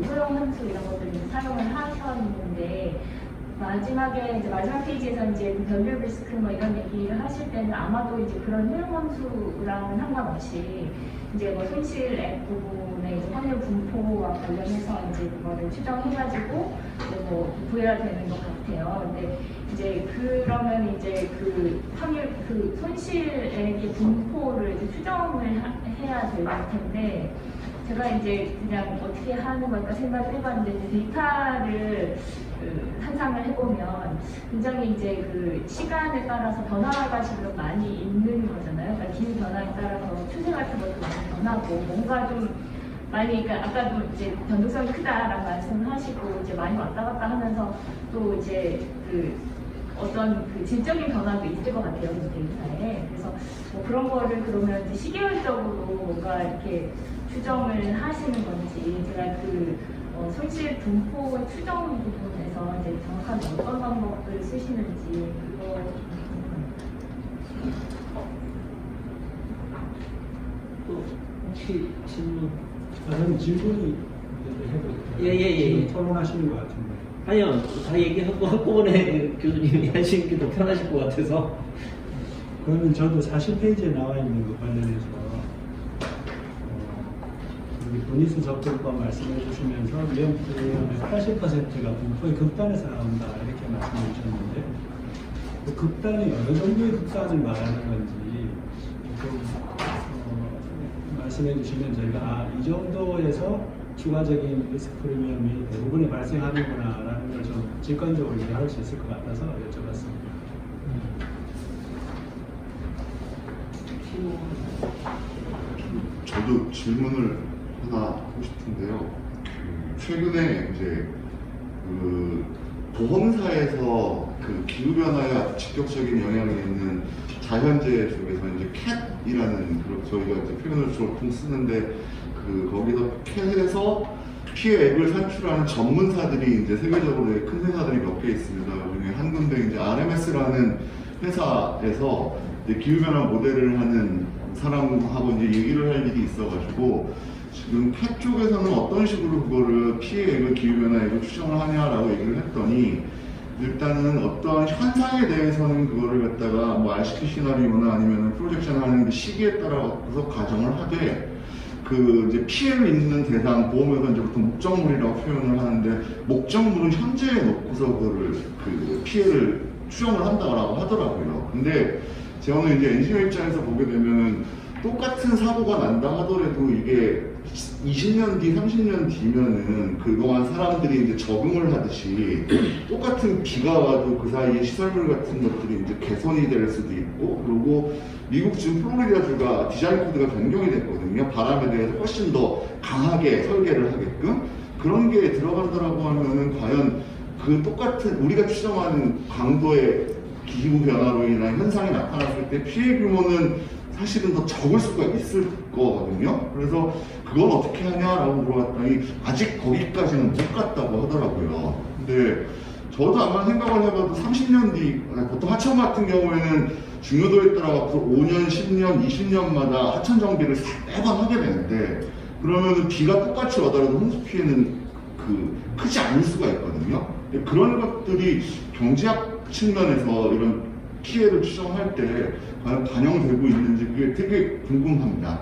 효용 함수 이런 것들을 사용을 하셨는데 마지막에 이제 마지막 페이지에서 이제 변별 리스크 이런 얘기를 하실 때는 아마도 이제 그런 효용 함수랑은 상관없이 이제 손실액 부분에 이제 환율 분포와 관련해서 이제 그거를 추정해가지고 이제 부여되는 것 같아요. 근데 이제 그러면 이제 그 환율 그 손실액의 분포를 이제 추정을 해야 될 텐데. 제가 이제 그냥 어떻게 하는 걸까 생각을 해봤는데 데이터를 환산을 해보면 굉장히 이제 그 시간에 따라서 변화가 지금 많이 있는 거잖아요. 그러니까 기후 변화에 따라서 추세 같은 것도 많이 변하고 뭔가 좀 많이 그러니까 아까도 이제 변동성이 크다라는 말씀을 하시고 이제 많이 왔다 갔다 하면서 또 이제 그 어떤 그 질적인 변화도 있을 것 같아요, 이 데이터에. 그래서 그런 거를 그러면 이제 시계열적으로 뭔가 이렇게 추정을 하시는 건지, 제가 그 손실 분포 추정 부분에서 이제 정확하게 어떤 방법을 쓰시는지 그거 또 혹시 질문? 저는 질문이 해도 예. 토론하시는 것 같은데. 아니요, 다 얘기하고 한꺼번에 교수님이 하시는 게 더 편하실 것 같아서. 그러면 저도 40페이지에 나와 있는 것 관련해서 분리수 접근법 말씀해 주시면서 위험부의 80%가 분포의 극단에서 나온다 이렇게 말씀해 주셨는데 그 극단이 어느 정도의 극단을 말하는 건지 좀 말씀해 주시면 저희가 이 정도에서 추가적인 리스크 프리미엄이 대부분이 발생하는구나 라는 걸 좀 직관적으로 이해할 수 있을 것 같아서 여쭤봤습니다. 저도 질문을 하나 하고 싶은데요. 최근에 이제 그 보험사에서 그 기후 변화에 직접적인 영향이 있는 자연재해 쪽에서 이제 캣이라는 저희가 이제 표현을 보통 쓰는데 그 거기서 캣에서 피해액을 산출하는 전문사들이 이제 세계적으로 큰 회사들이 몇 개 있습니다. 그중에 한 군데 이제 RMS라는 회사에서 이제 기후 변화 모델을 하는 사람하고 이제 얘기를 할 일이 있어가지고 지금 캣 쪽에서는 어떤 식으로 그거를 피해액을 기후변화액을 추정을 하냐라고 얘기를 했더니 일단은 어떠한 현상에 대해서는 그거를 갖다가 뭐 RCP 시나리오나 아니면 프로젝션 하는 그 시기에 따라서 가정을 하되 그 이제 피해를 입는 대상 보험에서 이제 보통 목적물이라고 표현을 하는데 목적물은 현재에 놓고서 그거를 그 피해를 추정을 한다고 하더라고요. 근데 제가 오늘 이제 엔지니어 입장에서 보게 되면은 똑같은 사고가 난다 하더라도 이게 20년 뒤, 30년 뒤면은 그동안 사람들이 이제 적응을 하듯이 똑같은 비가 와도 그 사이에 시설물 같은 것들이 이제 개선이 될 수도 있고, 그리고 미국 지금 플로리다주가 디자인 코드가 변경이 됐거든요. 바람에 대해서 훨씬 더 강하게 설계를 하게끔. 그런 게 들어간다라고 하면은 과연 그 똑같은 우리가 추정하는 강도의 기후 변화로 인한 현상이 나타났을 때 피해 규모는 사실은 더 적을 수가 있을 거거든요. 그래서 그건 어떻게 하냐라고 물어봤더니 아직 거기까지는 못 갔다고 하더라고요. 근데 저도 아마 생각을 해봐도 30년 뒤, 보통 하천 같은 경우에는 중요도에 따라 5년, 10년, 20년마다 하천 정비를 매번 하게 되는데, 그러면 비가 똑같이 와더라도 홍수 피해는 크지 않을 수가 있거든요. 그런 것들이 경제학 측면에서 이런 피해를 추정할 때 과연 반영되고 있는지 그게 되게 궁금합니다.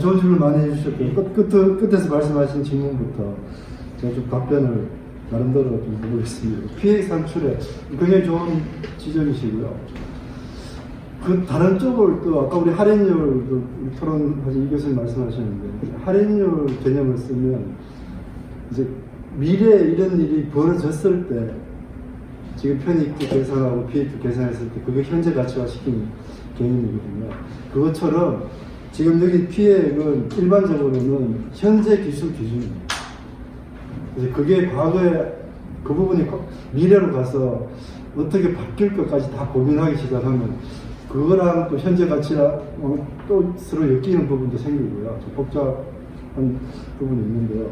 좋은 질문 많이 해주셨고요. 끝에서 말씀하신 질문부터 제가 좀 답변을 나름대로 좀 해보겠습니다. 피해 산출에 굉장히 좋은 지적이시고요. 그 다른 쪽을 또 아까 우리 할인율도 토론하신 이 교수님 말씀하셨는데 할인율 개념을 쓰면 이제 미래에 이런 일이 벌어졌을 때 지금 편익도 계산하고 피해도 계산했을 때 그게 현재 가치화 시킨 개념이거든요. 그것처럼 지금 여기 피해액은 일반적으로는 현재 기술 기준입니다. 그래서 그게 과거에 그 부분이 미래로 가서 어떻게 바뀔 것까지 다 고민하기 시작하면 그거랑 또 현재 가치랑 또 서로 엮이는 부분도 생기고요. 좀 복잡한 부분이 있는데요.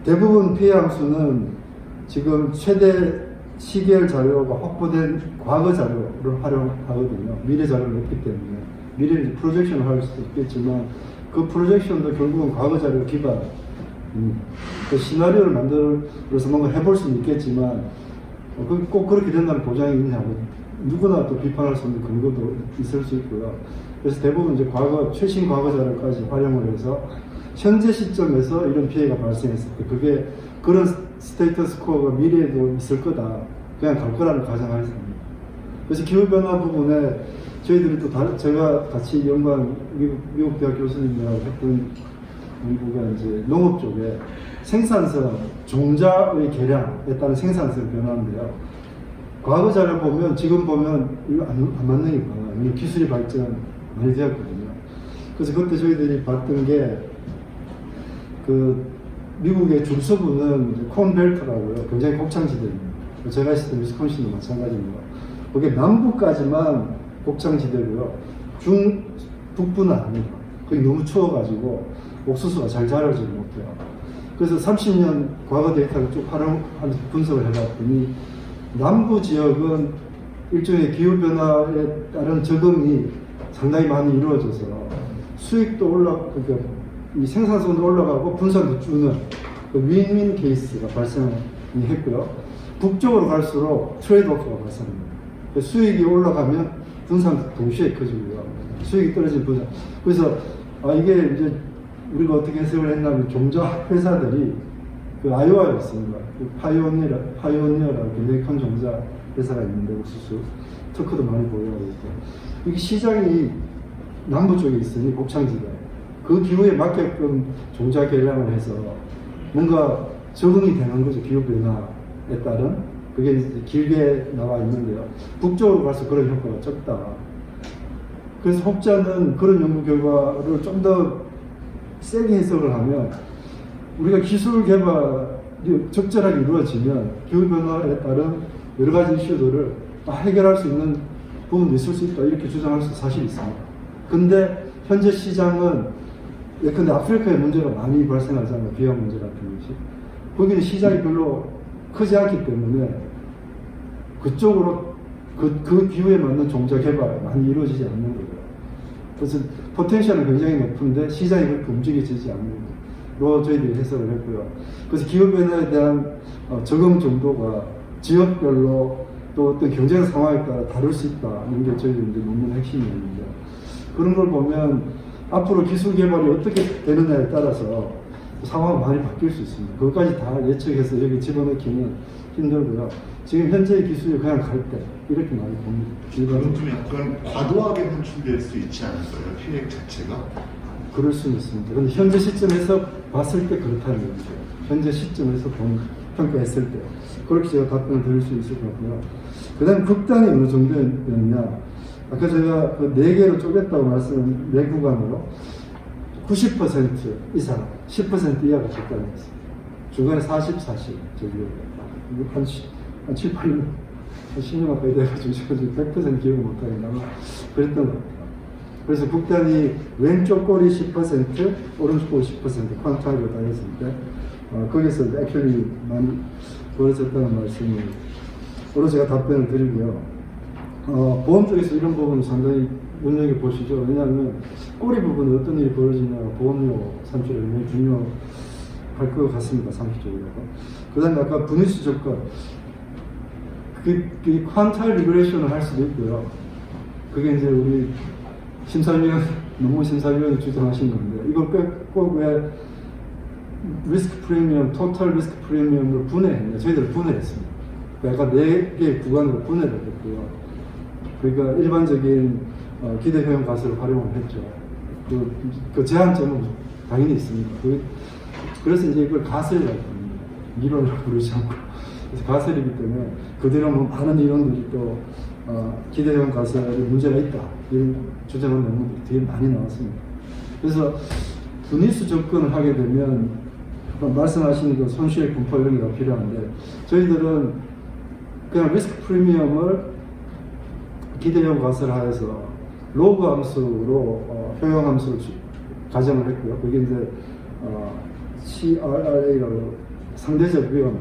대부분 피해 함수는 지금 최대 시계열 자료가 확보된 과거 자료를 활용하거든요. 미래 자료를 없기 때문에. 미래는 프로젝션을 할 수도 있겠지만 그 프로젝션도 결국은 과거 자료 기반. 그 시나리오를 만들어서 뭔가 해볼 수는 있겠지만 꼭 그렇게 된다는 보장이 있냐고 누구나 또 비판할 수 있는 근거도 있을 수 있고요. 그래서 대부분 이제 최신 과거 자료까지 활용을 해서 현재 시점에서 이런 피해가 발생했을 때 그게 그런 스테이터스 코어가 미래에도 있을 거다. 그냥 갈 거라는 가정하에 삽니다. 그래서 기후변화 부분에 저희들이 또 제가 같이 연구한 미국 대학 교수님이랑 했던 연구가 이제 농업 쪽에 생산성, 종자의 개량에 따른 생산성 변화인데요. 과거 자료 보면, 지금 보면 이거 안 맞는 게 많아요. 기술이 발전 많이 되었거든요. 그래서 그때 저희들이 봤던 게, 미국의 중서부는 콘벨트라고요. 굉장히 곡창지대입니다. 제가 있었던 위스콘신도 마찬가지입니다. 거기에 남부까지만 곡창지대고요. 북부는 아닙니다. 거기 너무 추워가지고 옥수수가 잘 자라지 못해요. 그래서 30년 과거 데이터를 쭉 활용하면서 분석을 해봤더니 남부 지역은 일종의 기후변화에 따른 적응이 상당히 많이 이루어져서 수익도 그러니까 이 생산성도 올라가고 분산도 주는 그 윈윈 케이스가 발생했고요. 북쪽으로 갈수록 트레이드오프가 발생합니다. 수익이 올라가면 분산도 동시에 커지고요. 수익이 떨어지면 분산. 그래서 이게 이제 우리가 어떻게 해석을 했냐면 종자 회사들이 아이오와에 있습니다. 파이오니어라고 굉장히 큰 종자 회사가 있는데 옥수수 특허도 많이 보유하고 있고 이게 시장이 남부 쪽에 있으니 곡창지대 그 기후에 맞게끔 종자 개량을 해서 뭔가 적응이 되는 거죠. 기후 변화에 따른 그게 이제 길게 나와 있는데요. 북쪽으로 가서 그런 효과가 적다. 그래서 혹자는 그런 연구 결과를 좀 더 세게 해석을 하면 우리가 기술 개발이 적절하게 이루어지면 기후변화에 따른 여러 가지 이슈들을 해결할 수 있는 부분도 있을 수 있다. 이렇게 주장할 수 사실 있습니다. 근데 현재 시장은 예컨대 아프리카에 문제가 많이 발생하잖아요. 비양 문제 같은 것이. 거기는 시장이 별로 크지 않기 때문에 그쪽으로 그 기후에 맞는 종자 개발이 많이 이루어지지 않는 거예요. 그래서 포텐셜은 굉장히 높은데 시장이 그렇게 움직여지지 않는 걸로 저희들이 해석을 했고요. 그래서 기후변화에 대한 적응 정도가 지역별로 또 어떤 경쟁 상황에 따라 다를 수 있다는 게 저희들 이제 논문 핵심이었는데 그런 걸 보면 앞으로 기술 개발이 어떻게 되느냐에 따라서 상황이 많이 바뀔 수 있습니다. 그것까지 다 예측해서 여기 집어넣기는 힘들고요. 지금 현재의 기술이 그냥 갈 때 이렇게 많이 봅니다. 그건 좀 약간 과도하게 산출될 수 있지 않을까요? 피해 자체가? 그럴 수는 있습니다. 그런데 현재 시점에서 봤을 때 그렇다는 거죠. 현재 시점에서 평가했을 때 그렇게 제가 답변을 드릴 수 있을 것 같고요. 그 다음 극단이 어느 정도였냐 아까 제가 그 4개로 쪼갰다고 말씀을 4구간으로 90% 이상 10% 이하가 극단이었습니다. 중간에 40, 40 한 7, 8년, 10년 가까이 돼가지고 지금 100% 기억 못하겠나마 그랬던 것 같아요. 그래서 극단이 왼쪽 꼬리 10%, 오른쪽 꼬리 10% 퀀타이로 따졌을 때 거기서 액츄얼리 많이 벌어졌다는 말씀으로 제가 답변을 드리고요. 보험 쪽에서 이런 부분은 상당히 눈여겨보시죠. 왜냐하면 꼬리 부분에 어떤 일이 벌어지냐 보험료 산출이 굉장히 중요할 것 같습니다. 상식적으로. 그 다음에 아까 분위수 조건 그 퀀타일 리그레이션을 할 수도 있고요. 그게 이제 우리 심사위원, 논문 심사위원이 주장하신 건데, 이걸 꼭 왜 리스크 프리미엄, 토탈 리스크 프리미엄을 분해했냐. 저희들 분해했습니다. 약간 4개의 구간으로 분해를 했고요. 그러니까 일반적인 기대 효용 가설을 활용을 했죠. 그 제한점은 당연히 있습니다. 그래서 이제 이걸 가설이라고 합니다. 이론을 부르지 않고. 그래서 가설이기 때문에 그대로 뭐 많은 이론들이 또 기대형 가설에 문제가 있다 이런 주장하는 논문들이 되게 많이 나왔습니다. 그래서 분위수 접근을 하게 되면 말씀하신 그 손실의 분포 이런 게 다 필요한데 저희들은 그냥 리스크 프리미엄을 기대형 가설하에서 로그 함수로 효용 함수를 가정을 했고요. 그게 이제 CRRA라고 상대적 위험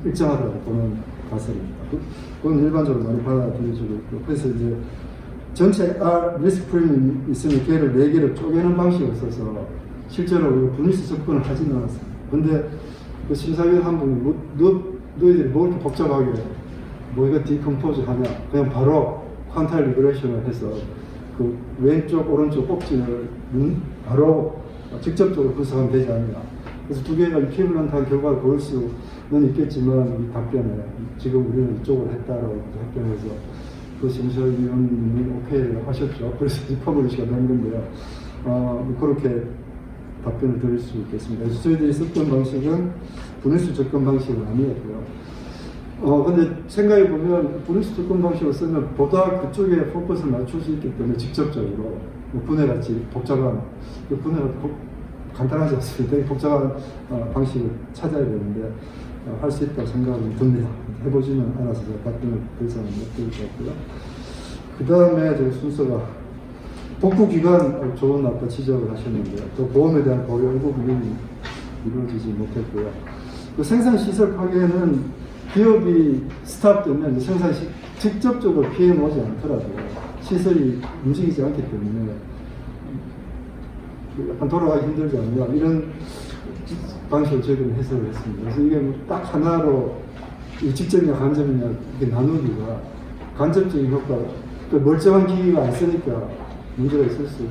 일정하다고 보는 가설입니다. 그건 일반적으로 많이 받아들여지고 있고, 그래서 이제 전체 R 리스크 프리미엄이 있으면 걔를 4개를 쪼개는 방식을 써서 실제로 분위수 접근을 하지는 않았습니다. 근데 그 심사위원 한 분이 너희들이 뭐 이렇게 복잡하게 뭐 이거 디컴포즈 하냐, 그냥 바로 퀀타일 리그레이션을 해서 그 왼쪽 오른쪽 꼭지를 바로 직접적으로 분석하면 되지 않느냐. 그래서 두 개가 이퀴블런트한 결과를 보일 수는 있겠지만 이 답변에 지금 우리는 이쪽으로 했다라고 답변해서 그 심사위원님이 오케이 하셨죠. 그래서 퍼블리시가 된 건데요. 그렇게 답변을 드릴 수 있겠습니다. 그래서 저희들이 썼던 방식은 분위수 접근 방식은 아니었고요. 근데 생각해보면 분위수 접근 방식을 쓰면 보다 그쪽에 포커스를 맞출 수 있기 때문에 직접적으로 뭐 분해같이 복잡한 분해가 간단하지 않습니다. 되게 복잡한 방식을 찾아야 되는데 할 수 있다고 생각은 듭니다. 해보지는 않아서 제가 답변을 더 이상은 못 드릴 것 같고요. 그 다음에 제 순서가 복구 기간 좋은 아까 지적을 하셨는데 또 보험에 대한 고려 이 부분이 이루어지지 못했고요. 그 생산시설 파괴는 기업이 스탑되면 직접적으로 피해 오지 않더라도 시설이 움직이지 않기 때문에 약간 돌아가기 힘들지 않냐 이런 방식으로 저희들은 해석을 했습니다. 그래서 이게 딱 하나로 직접이냐 간접이냐 이렇게 나누기가 간접적인 효과, 그 멀쩡한 기기가 안 쓰니까 문제가 있을 수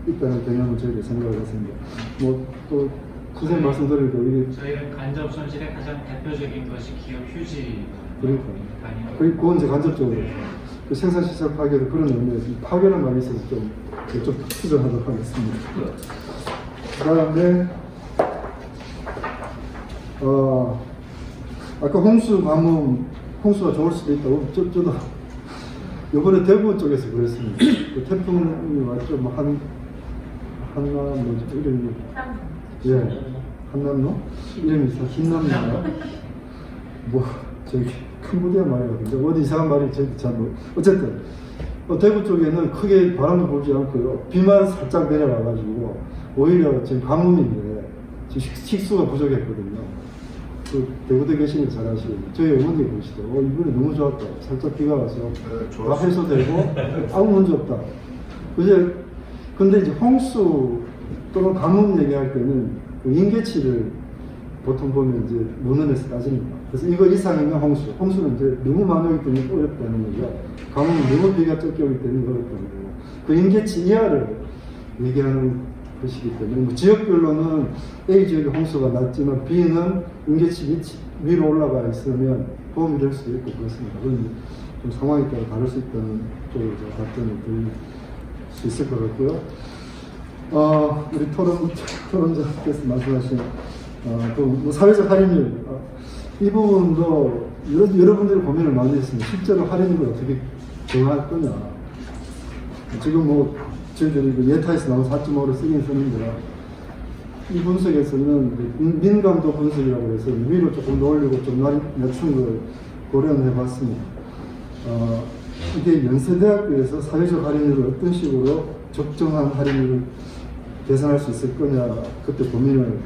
있다는 개념을 저희가 생각을 했습니다. 뭐 또 선생님 말씀드리고 이게 저희는 간접 손실의 가장 대표적인 것이 기업 휴지. 그러니까 그건 이제 간접적으로 그 생산시설 파괴도 그런 의미에서 파괴라는 말이 있어서 좀 수정하도록 하겠습니다. 그 다음에 아까 홍수 가뭄, 홍수가 좋을 수도 있다고 저도 이번에 대구 쪽에서 그랬습니다. 그 태풍이 왔죠. 뭐 한남 뭐지 이름이 예 한남로 이름이 흰남로인가 뭐 저기 캄보디아 말이거든요. 어디 이상한 말이 잘 어쨌든 대구 쪽에는 크게 바람도 불지 않고요. 비만 살짝 내려가가지고 오히려 지금 가뭄인데 지금 식수가 부족했거든요. 그 대구대 계시는 잘 아시거든요. 저희 어머니 보시더라고요. 이번에 너무 좋았다. 살짝 비가 와서 다 해소되고 아무 문제 없다. 근데 이제 홍수 또는 가뭄 얘기할 때는 그 인계치를 보통 보면 이제 논문에서 따집니다. 그래서 이거 이상이면 홍수는 이제 너무 많이 오기 때문에 어렵다는 거죠. 가뭄은 너무 비가 적게 오기 때문에 어렵다는 거고. 그 인계치 이하를 얘기하는 것이기 때문에 뭐 지역별로는 A 지역의 홍수가 낮지만 B는 인계치 위로 올라가 있으면 보험이 될 수도 있고 그렇습니다. 그건 좀 상황에 따라 다를 수 있다는 쪽으로 제가 답변을 드릴 수 있을 것 같고요. 우리 토론자께서 말씀하신 또 사회적 할인율 이 부분도 여러분들이 고민을 많이 했습니다. 실제로 할인율을 어떻게 정할 거냐. 지금 뭐 저희들이 예타에서 나온 4.5를 쓰긴 쓰는데 이 분석에서는 민감도 분석이라고 해서 위로 조금 올리고 좀 낮춘 걸 고려는 해봤습니다. 이게 연세대학교에서 사회적 할인율을 어떤 식으로 적정한 할인율을 계산할 수 있을 거냐 그때 고민을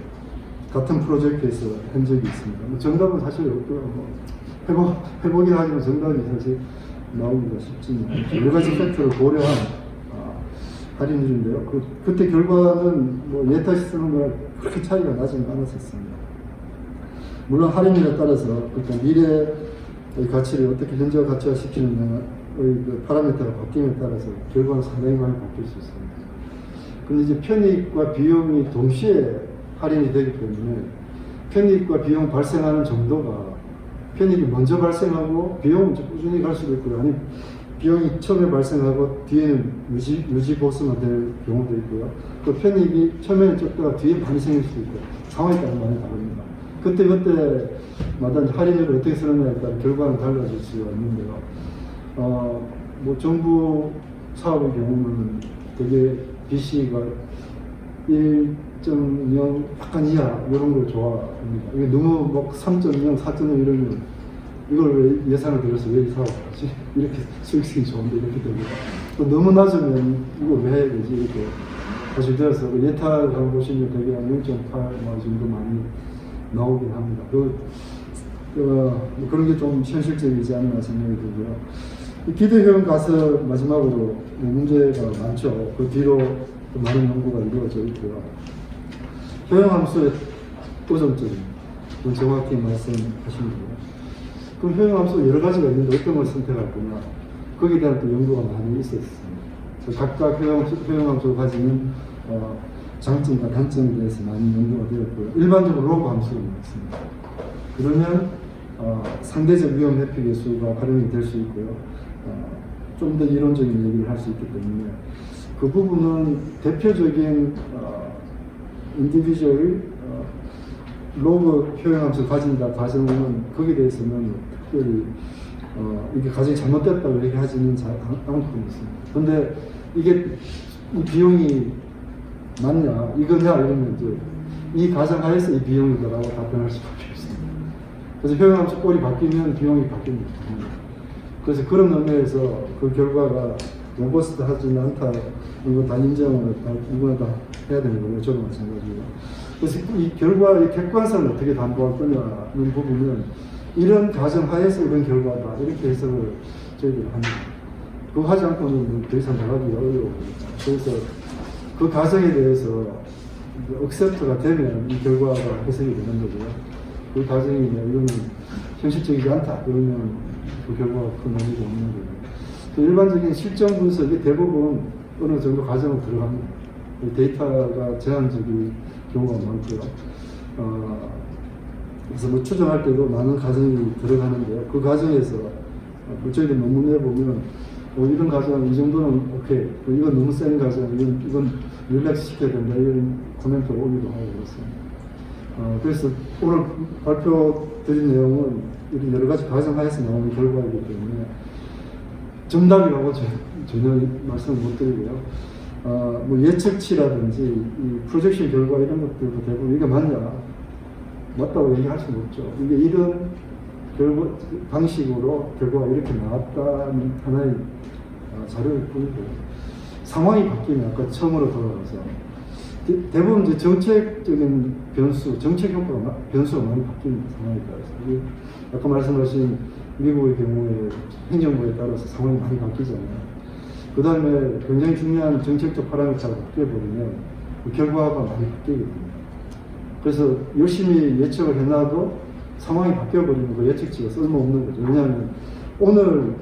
같은 프로젝트에서 한 적이 있습니다. 뭐 정답은 사실 없고요. 해보긴 하지만 정답이 사실 나오기가 쉽지는 않죠. 여러 가지 팩트를 고려한 할인율인데요. 그때 결과는 뭐 예타시 쓰는 거랑 그렇게 차이가 나지는 않았었습니다. 물론 할인율에 따라서 일단 미래의 가치를 어떻게 현재와 가치화시키느냐의 그 파라미터가 바뀜에 따라서 결과는 상당히 많이 바뀔 수 있습니다. 근데 이제 편익과 비용이 동시에 할인이 되기 때문에 편익과 비용 발생하는 정도가 편익이 먼저 발생하고 비용은 꾸준히 갈 수도 있고요. 아니 비용이 처음에 발생하고 뒤에는 유지 보수가 될 경우도 있고요. 또 편익이 처음에는 적다가 뒤에 많이 생길 수도 있고 상황에 따라 많이 다릅니다. 그때마다 할인율을 어떻게 쓰느냐에 따라 결과는 달라질 수가 있는데요. 뭐 정부 사업의 경우는 되게 BC가 1.0 약간 이하 이런 걸 좋아합니다. 이게 너무 뭐 3.0, 4.0 이러면 이걸 왜 예산을 들여서 왜 이 사업을 하지? 이렇게 수익성이 좋은데 이렇게 되고 또 너무 낮으면 이걸 왜 해야 되지? 이렇게 사실 되어서 예타를 보시면 되게 한 0.8 정도 많이 나오긴 합니다. 그런 게 좀 현실적이지 않나 생각이 들고요. 기대효용 가서 마지막으로 문제가 많죠. 그 뒤로 또 많은 연구가 이루어져 있고요. 효용함수의 오점점은 정확히 말씀하시면 돼요. 그럼 효용함수 여러 가지가 있는데 어떤 걸 선택할 거냐. 거기에 대한 또 연구가 많이 있었습니다. 각각 효용함수가 가지는 장점과 단점에 대해서 많이 연구가 되었고요. 일반적으로 로그 함수를 넣습니다. 그러면 상대적 위험 회피 계수가 활용이 될 수 있고요. 좀 더 이론적인 얘기를 할 수 있기 때문에 그 부분은 대표적인 인디비주얼 로그 효용함수 가진다 가정은 거기에 대해서는 특별히 이게 가정이 잘못됐다고 얘기하지는 않고 있습니다. 그런데 이게 비용이 맞냐 이거냐 이러면 이제 이 가정하에서 이 비용이다라고 답변할 수밖에 없습니다. 그래서 효용함수 꼴이 바뀌면 비용이 바뀝니다. 그래서 그런 의미에서 그 결과가 로버스트하지는 않다. 이거 다 인정을 누구나 다 해야 되는 거고요. 저도 마찬가지고요. 그래서 이 결과의 객관성을 어떻게 담보할 거냐는 부분은 이런 가정하에서 이런 결과다. 이렇게 해석을 저희들이 합니다. 그거 하지 않고는 더 이상 나가기가 어려워요. 그래서 그 가정에 대해서 억셉트가 되면 이 결과가 해석이 되는 거고요. 그 가정이 이거는 현실적이지 않다. 그러면 그 결과가 큰 의미가 없는 거예요. 일반적인 실정 분석이 대부분 어느 정도 가정으로 들어갑니다. 데이터가 제한적인 경우가 많고요. 그래서 뭐 추정할 때도 많은 가정이 들어가는데요. 그 가정에서 저희들 논문에 보면 이런 가정 이 정도는 오케이, 이건 너무 센 가정, 이건 릴렉스 시켜야 된다 이런 코멘트를 오기도 하고 그렇습니다. 그래서 오늘 발표 드린 내용은 이런 여러 가지 가정하에서 나오는 결과이기 때문에 정답이라고 전혀 말씀을 못 드리고요. 뭐 예측치라든지 이 프로젝션 결과 이런 것들도 대부분 이게 맞냐? 맞다고 얘기할 수는 없죠. 이게 이런 방식으로 결과가 이렇게 나왔다는 하나의 자료일 뿐이고 상황이 바뀌면 아까 처음으로 돌아가서 대부분 이제 정책적인 변수, 정책 효과가 변수가 많이 바뀌는 상황에 따라서 아까 말씀하신 미국의 경우에 행정부에 따라서 상황이 많이 바뀌잖아요. 그 다음에 굉장히 중요한 정책적 파라미터가 바뀌어버리면 그 결과가 많이 바뀌거든요. 그래서 열심히 예측을 해놔도 상황이 바뀌어버리면 그 예측치가 쓸모없는 거죠. 왜냐하면 오늘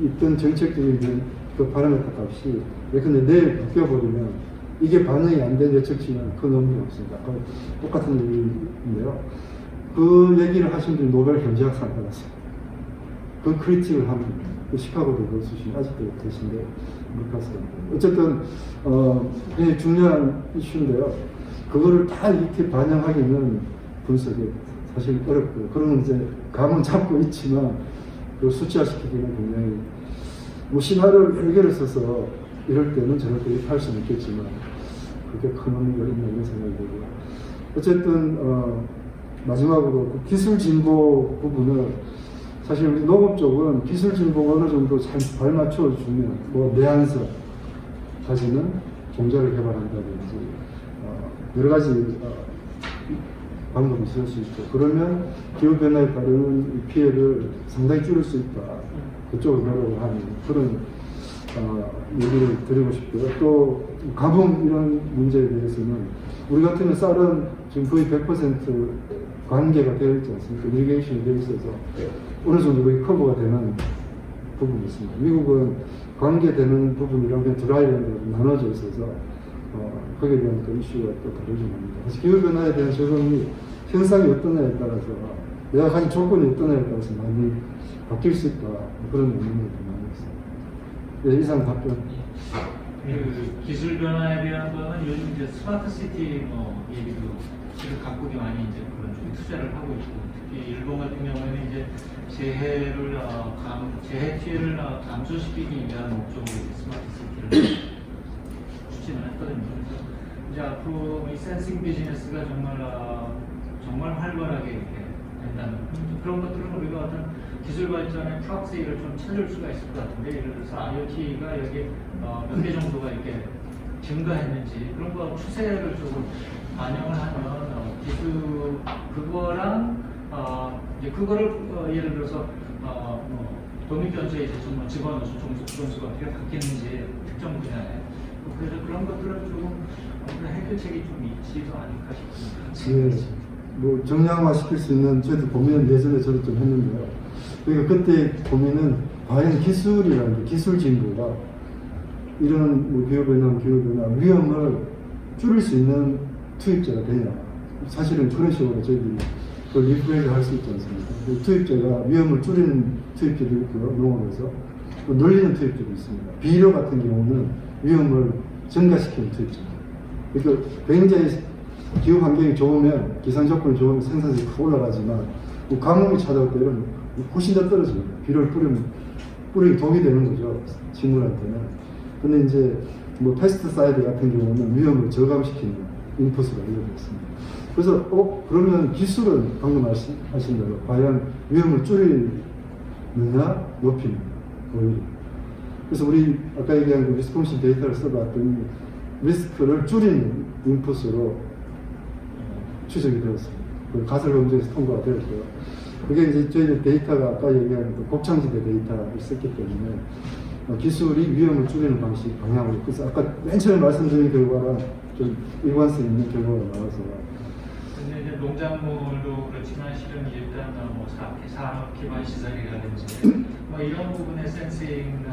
있던 정책적인 그 파라미터 값이 예컨대 내일 바뀌어버리면 이게 반영이 안 된 예측치는 큰 의미가 없습니다. 똑같은 얘기인데요. 그 얘기를 하신 분이 노벨 경제학상 받았어요. 그 크리틱을 합니다. 그 시카고도 교수신 아직도 계신데 어쨌든 굉장히 중요한 이슈인데요. 그거를 다 이렇게 반영하기는 분석이 사실 어렵고요. 그러면 이제 감은 잡고 있지만 그 수치화시키기는 굉장히 뭐 시나리오를 여러 개를 써서 이럴 때는 저럴 때 이렇게 할 수는 있겠지만 그게 큰 의미가 있나 이런 생각이 들고요. 어쨌든 마지막으로 그 기술 진보 부분은 사실 우리 농업 쪽은 기술 진보가 어느 정도 잘 발맞춰 주면 뭐 내한서 가지는 종자를 개발한다든지 여러 가지 방법이 있을 수 있죠. 그러면 기후변화에 따른 피해를 상당히 줄일 수 있다. 그쪽으로 노력을 하는 그런 얘기를 드리고 싶고요. 또 가뭄 이런 문제에 대해서는 우리 같으면 쌀은 지금 거의 100% 관계가 되어 있지 않습니까? 이리게이션이 되어 있어서 어느 정도 거의 커버가 되는 부분이 있습니다. 미국은 관계되는 부분이랑 그냥 드라이랜드로 나눠져 있어서 거기에 대한 또 이슈가 또 다르긴 합니다. 그래서 기후변화에 대한 적응이 현상이 어떠냐에 따라서 내가 가진 조건이 어떠냐에 따라서 많이 바뀔 수 있다. 그런 의미가 많이 있습니다. 네, 이상 답변. 그 기술 변화에 대한 거는 요즘 이제 스마트 시티 뭐 얘기도 지금 각국이 많이 이제 그런 쪽에 투자를 하고 있고, 특히 일본 같은 경우에는 이제 재해 피해를 감소시키기 위한 목적으로 스마트 시티를 추진을 했거든요. 그래서 이제 앞으로 이 센싱 비즈니스가 정말 활발하게 이렇게 된다는 그런 것들은 우리가 어떤 기술 발전의 프락시를 좀 찾을 수가 있을 것 같은데, 예를 들어서 IoT가 여기 몇 개 정도가 이렇게 증가했는지 그런 거 추세를 조금 반영을 하면 기술 그거랑 이제 그거를 예를 들어서 독립변제에 있어서 뭐 집어넣어서 점수가 어떻게 바뀌는지 특정 분야에 그래서 그런 것들은 조금 해결책이 좀 있지도 않을까 싶습니다. 네, 뭐 정량화 시킬 수 있는 저희도 고민은 예전에 저도 좀 했는데요. 그러니까 그때 고민은 과연 기술이라는 게 기술 진보가 이런 뭐 기후변화 위험을 줄일 수 있는 투입제가 되냐. 사실은 그런 식으로 저희들이 그걸 리프레이즈 할 수 있지 않습니까? 그 투입제가 위험을 줄이는 투입제도 있고요, 농업에서. 또 늘리는 투입제도 있습니다. 비료 같은 경우는 위험을 증가시키는 투입제입니다. 그러니까 굉장히 기후 환경이 좋으면, 기상 조건이 좋으면 생산성이 크게 올라가지만, 뭐 가뭄이 찾아올 때는 훨씬 더 떨어집니다. 비료를 뿌리기 독이 되는 거죠, 식물한테는. 근데 이제 뭐 페스티사이드 같은 경우는 위험을 저감시키는 인풋으로 알려져 있습니다. 그래서 그러면 기술은 방금 하신 대로 과연 위험을 줄이느냐 높이느냐 오히려. 그래서 우리 아까 얘기한 그 위스콘신 데이터를 써봤더니 리스크를 줄이는 인풋으로 추적이 되었습니다. 가설 검증에서 통과가 되었고요. 그게 이제 저희 데이터가 아까 얘기한 그 곡창지대 데이터를 썼기 때문에 기술이 위험을 줄이는 방식, 방향으로. 그래서 아까 맨 처음에 말씀드린 결과랑 좀 일관성 있는 결과가 나와서. 근데 이제 농작물도 그렇지만 실은 일단 뭐 산업 기반 시설이라든지 뭐 이런 부분의 센싱.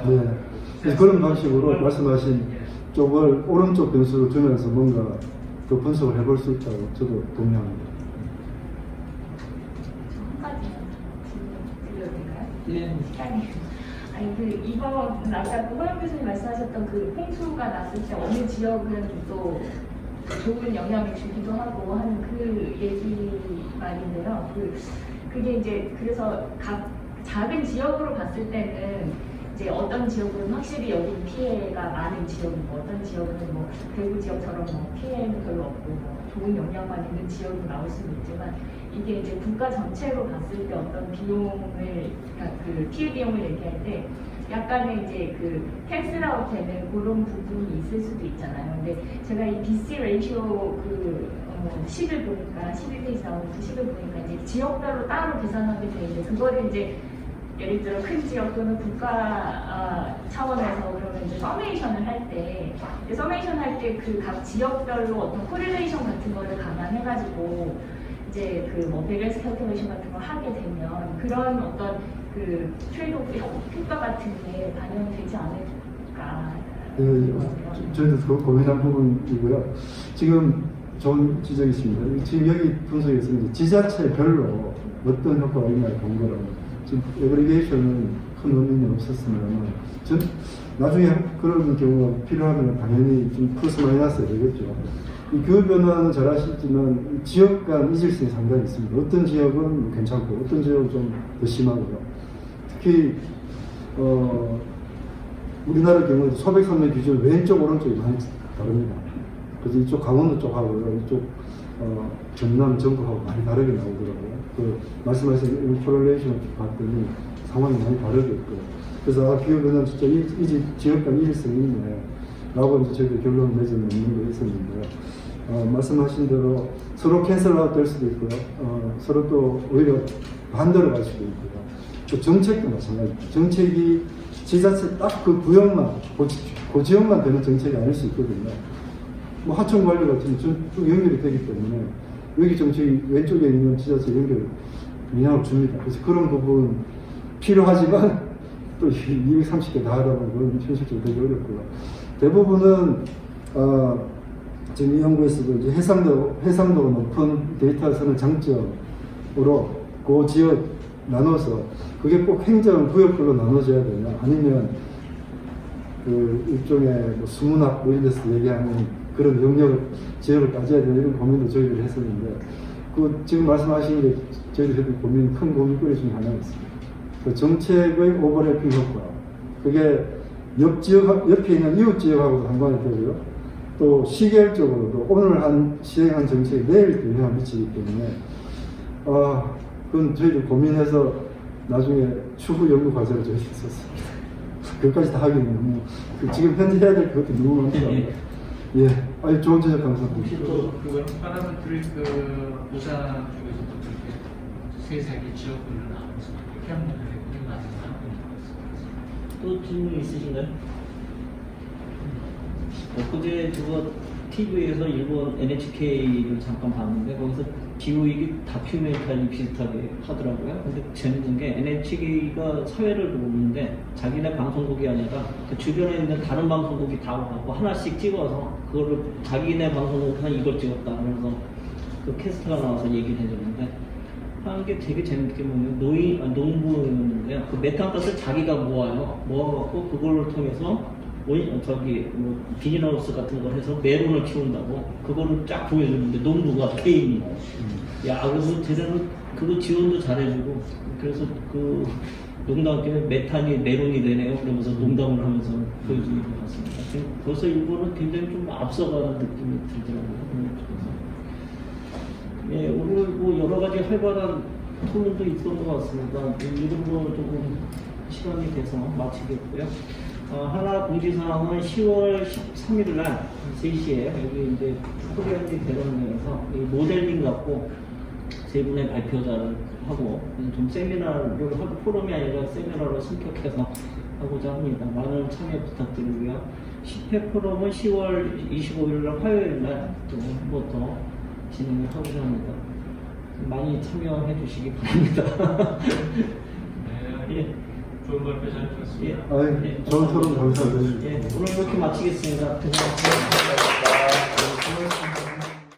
네. 그래서 그런 방식으로 말씀하신 쪽을 오른쪽 변수로 두면서 뭔가 그 분석을 해볼 수 있다고 저도 동의합니다. 한 가지 질문 드려도 될까요? 예. 시간이. 아니 이번 아까 호영 교수님 말씀하셨던 그 홍수가 났을 때 어느 지역은 또 좋은 영향을 주기도 하고 하는 그 얘기 말인데요. 그게 이제 그래서 각 작은 지역으로 봤을 때는 이제 어떤 지역은 확실히 여기 피해가 많은 지역이고 어떤 지역은 뭐 대구 지역처럼 뭐 피해는 별로 없고 뭐 좋은 영향만 있는 지역이 나올 수는 있지만 이게 이제 국가 전체로 봤을 때 어떤 비용을 그러니까 그 피해 비용을 얘기할 때 약간의 이제 그 캔슬아웃 되는 그런 부분이 있을 수도 있잖아요. 근데 제가 이 BC 레이시오 그 식을 보니까 11페이지 나오는 그 식을 보니까 이제 지역별로 따로 계산하게 돼 있는데 그거를 이제 예를 들어 큰 지역 또는 국가 차원에서 그러면 이제 서메이션을 할 때 그 각 지역별로 어떤 코릴레이션 같은 거를 감안해가지고 이제 그 뭐 밸런스 캘큘레이션 같은 걸 하게 되면 그런 어떤 그 트레이드오프 효과 같은 게 반영되지 않을까. 저희도 그거 고민한 부분이고요. 지금 좋은 지적이십니다. 지금 여기 분석에서 이제 지자체별로 어떤 효과가 있나 본 거라고. 지금 에그리게이션은 큰 의미는 없었으면 나중에 그런 경우가 필요하면 당연히 좀 플러스 마이너스 되겠죠. 이 기후변화는 잘 아시지만 지역 간 이질성이 상당히 있습니다. 어떤 지역은 괜찮고 어떤 지역은 좀 더 심하고요. 특히 우리나라 경우에 소백산맥 기준 왼쪽 오른쪽이 많이 다릅니다. 그래서 이쪽 강원도 쪽하고요, 이쪽 전남 전북하고 많이 다르게 나오더라고요. 그 말씀하신 인플레이션 봤더니 상황이 많이 다르게 있고요. 그래서 기후변화 진짜 이 지역 간 이질성이 있네 라고 이제 저희도 결론 내지는 있는 거 있었는데요. 말씀하신 대로 서로 캔슬아웃 될 수도 있고요. 서로 또 오히려 반대로 갈 수도 있고요. 또 정책도 마찬가지입니다. 정책이 지자체 딱 그 구역만 고집죠. 그 지역만 되는 정책이 아닐 수 있거든요. 뭐 하청 관리 같은 쭉 연결이 되기 때문에 여기 정책이 왼쪽에 있는 지자체 연결 영향을 줍니다. 그래서 그런 부분 필요하지만 또 230개 다 하다 보면 그건 현실적으로 되게 어렵고요. 대부분은 지금 이 연구에서도 이제 해상도가 높은 데이터선을 장점으로 그 지역 나눠서 그게 꼭 행정구역별로 나눠져야 되냐 아니면 그 일종의 뭐 수문학 뭐 이런 데서 얘기하는 그런 영역을 지역을 따져야 되는 이런 고민도 저희들이 했었는데 그 지금 말씀하신 게 저희들이 큰 고민거리 중에 하나가 있습니다. 그 정책의 오버래핑 효과 그게 옆에 있는 이웃 지역하고도 상관이 되고요. 또 시계열적으로도 오늘 시행한 정책이 내일 또 영향을 미치기 때문에 그건 저희들 고민해서 나중에 추후 연구 과제를 저희들이 썼습니다. 그것까지 다 하기는 너무 지금 현재 해야 될 것도 너무 많더라고요. 예, 아니 좋은 지적 감사합니다. 혹시 또 그건 파라멘트리 그 부산 쪽에서도 그렇게 세세하게 지역별로 나눠서 그렇게 하는 분들이 많아요. 또 질문 있으신가요? 엊그제 그거 TV에서 일본 NHK를 잠깐 봤는데 거기서 기후위기 다큐멘터리 비슷하게 하더라고요. 근데 재밌는 게 NHK가 사회를 보는데 자기네 방송국이 아니라 그 주변에 있는 다른 방송국이 다 와서 하나씩 찍어서 그거를 자기네 방송국 한 이걸 찍었다 그래서 그 캐스터가 나와서 얘기를 해줬는데 하는 게 되게 재밌게 보면 농부였는데요. 그 메탄가스를 자기가 모아갖고 그걸 통해서 비닐하우스 같은 걸 해서 메론을 키운다고 그거를 쫙 보여주는데 농부가 개인이 야 그래서 쟤네는 그거 지원도 잘해주고 그래서 그 농담께 메탄이 메론이 되네요 그러면서 농담을 하면서 보여주는 것 같습니다. 벌써 일본은 굉장히 좀 앞서가는 느낌이 들더라고요. 예, 오늘 뭐 여러 가지 활발한 토론도 있던 것 같습니다. 이 정도 조금 시간이 돼서 마치겠고요. 하나 공지사항은 10월 13일 날 3시에 여기 이제 코리안지 대론에서 모델링 갖고 세 분의 발표자를 하고 좀 세미나를 하고 포럼이 아니라 세미나로 승격해서 하고자 합니다. 많은 참여 부탁드리고요. 10회 포럼은 10월 25일 날 화요일 날 또 한 번 더 진행을 하고자 합니다. 많이 참여해 주시기 바랍니다. 네, 예. 좋은 발표 잘 들었습니다. 좋은 토론 감사드립니다. 예, 오늘 이렇게 마치겠습니다. 고생하셨습니다.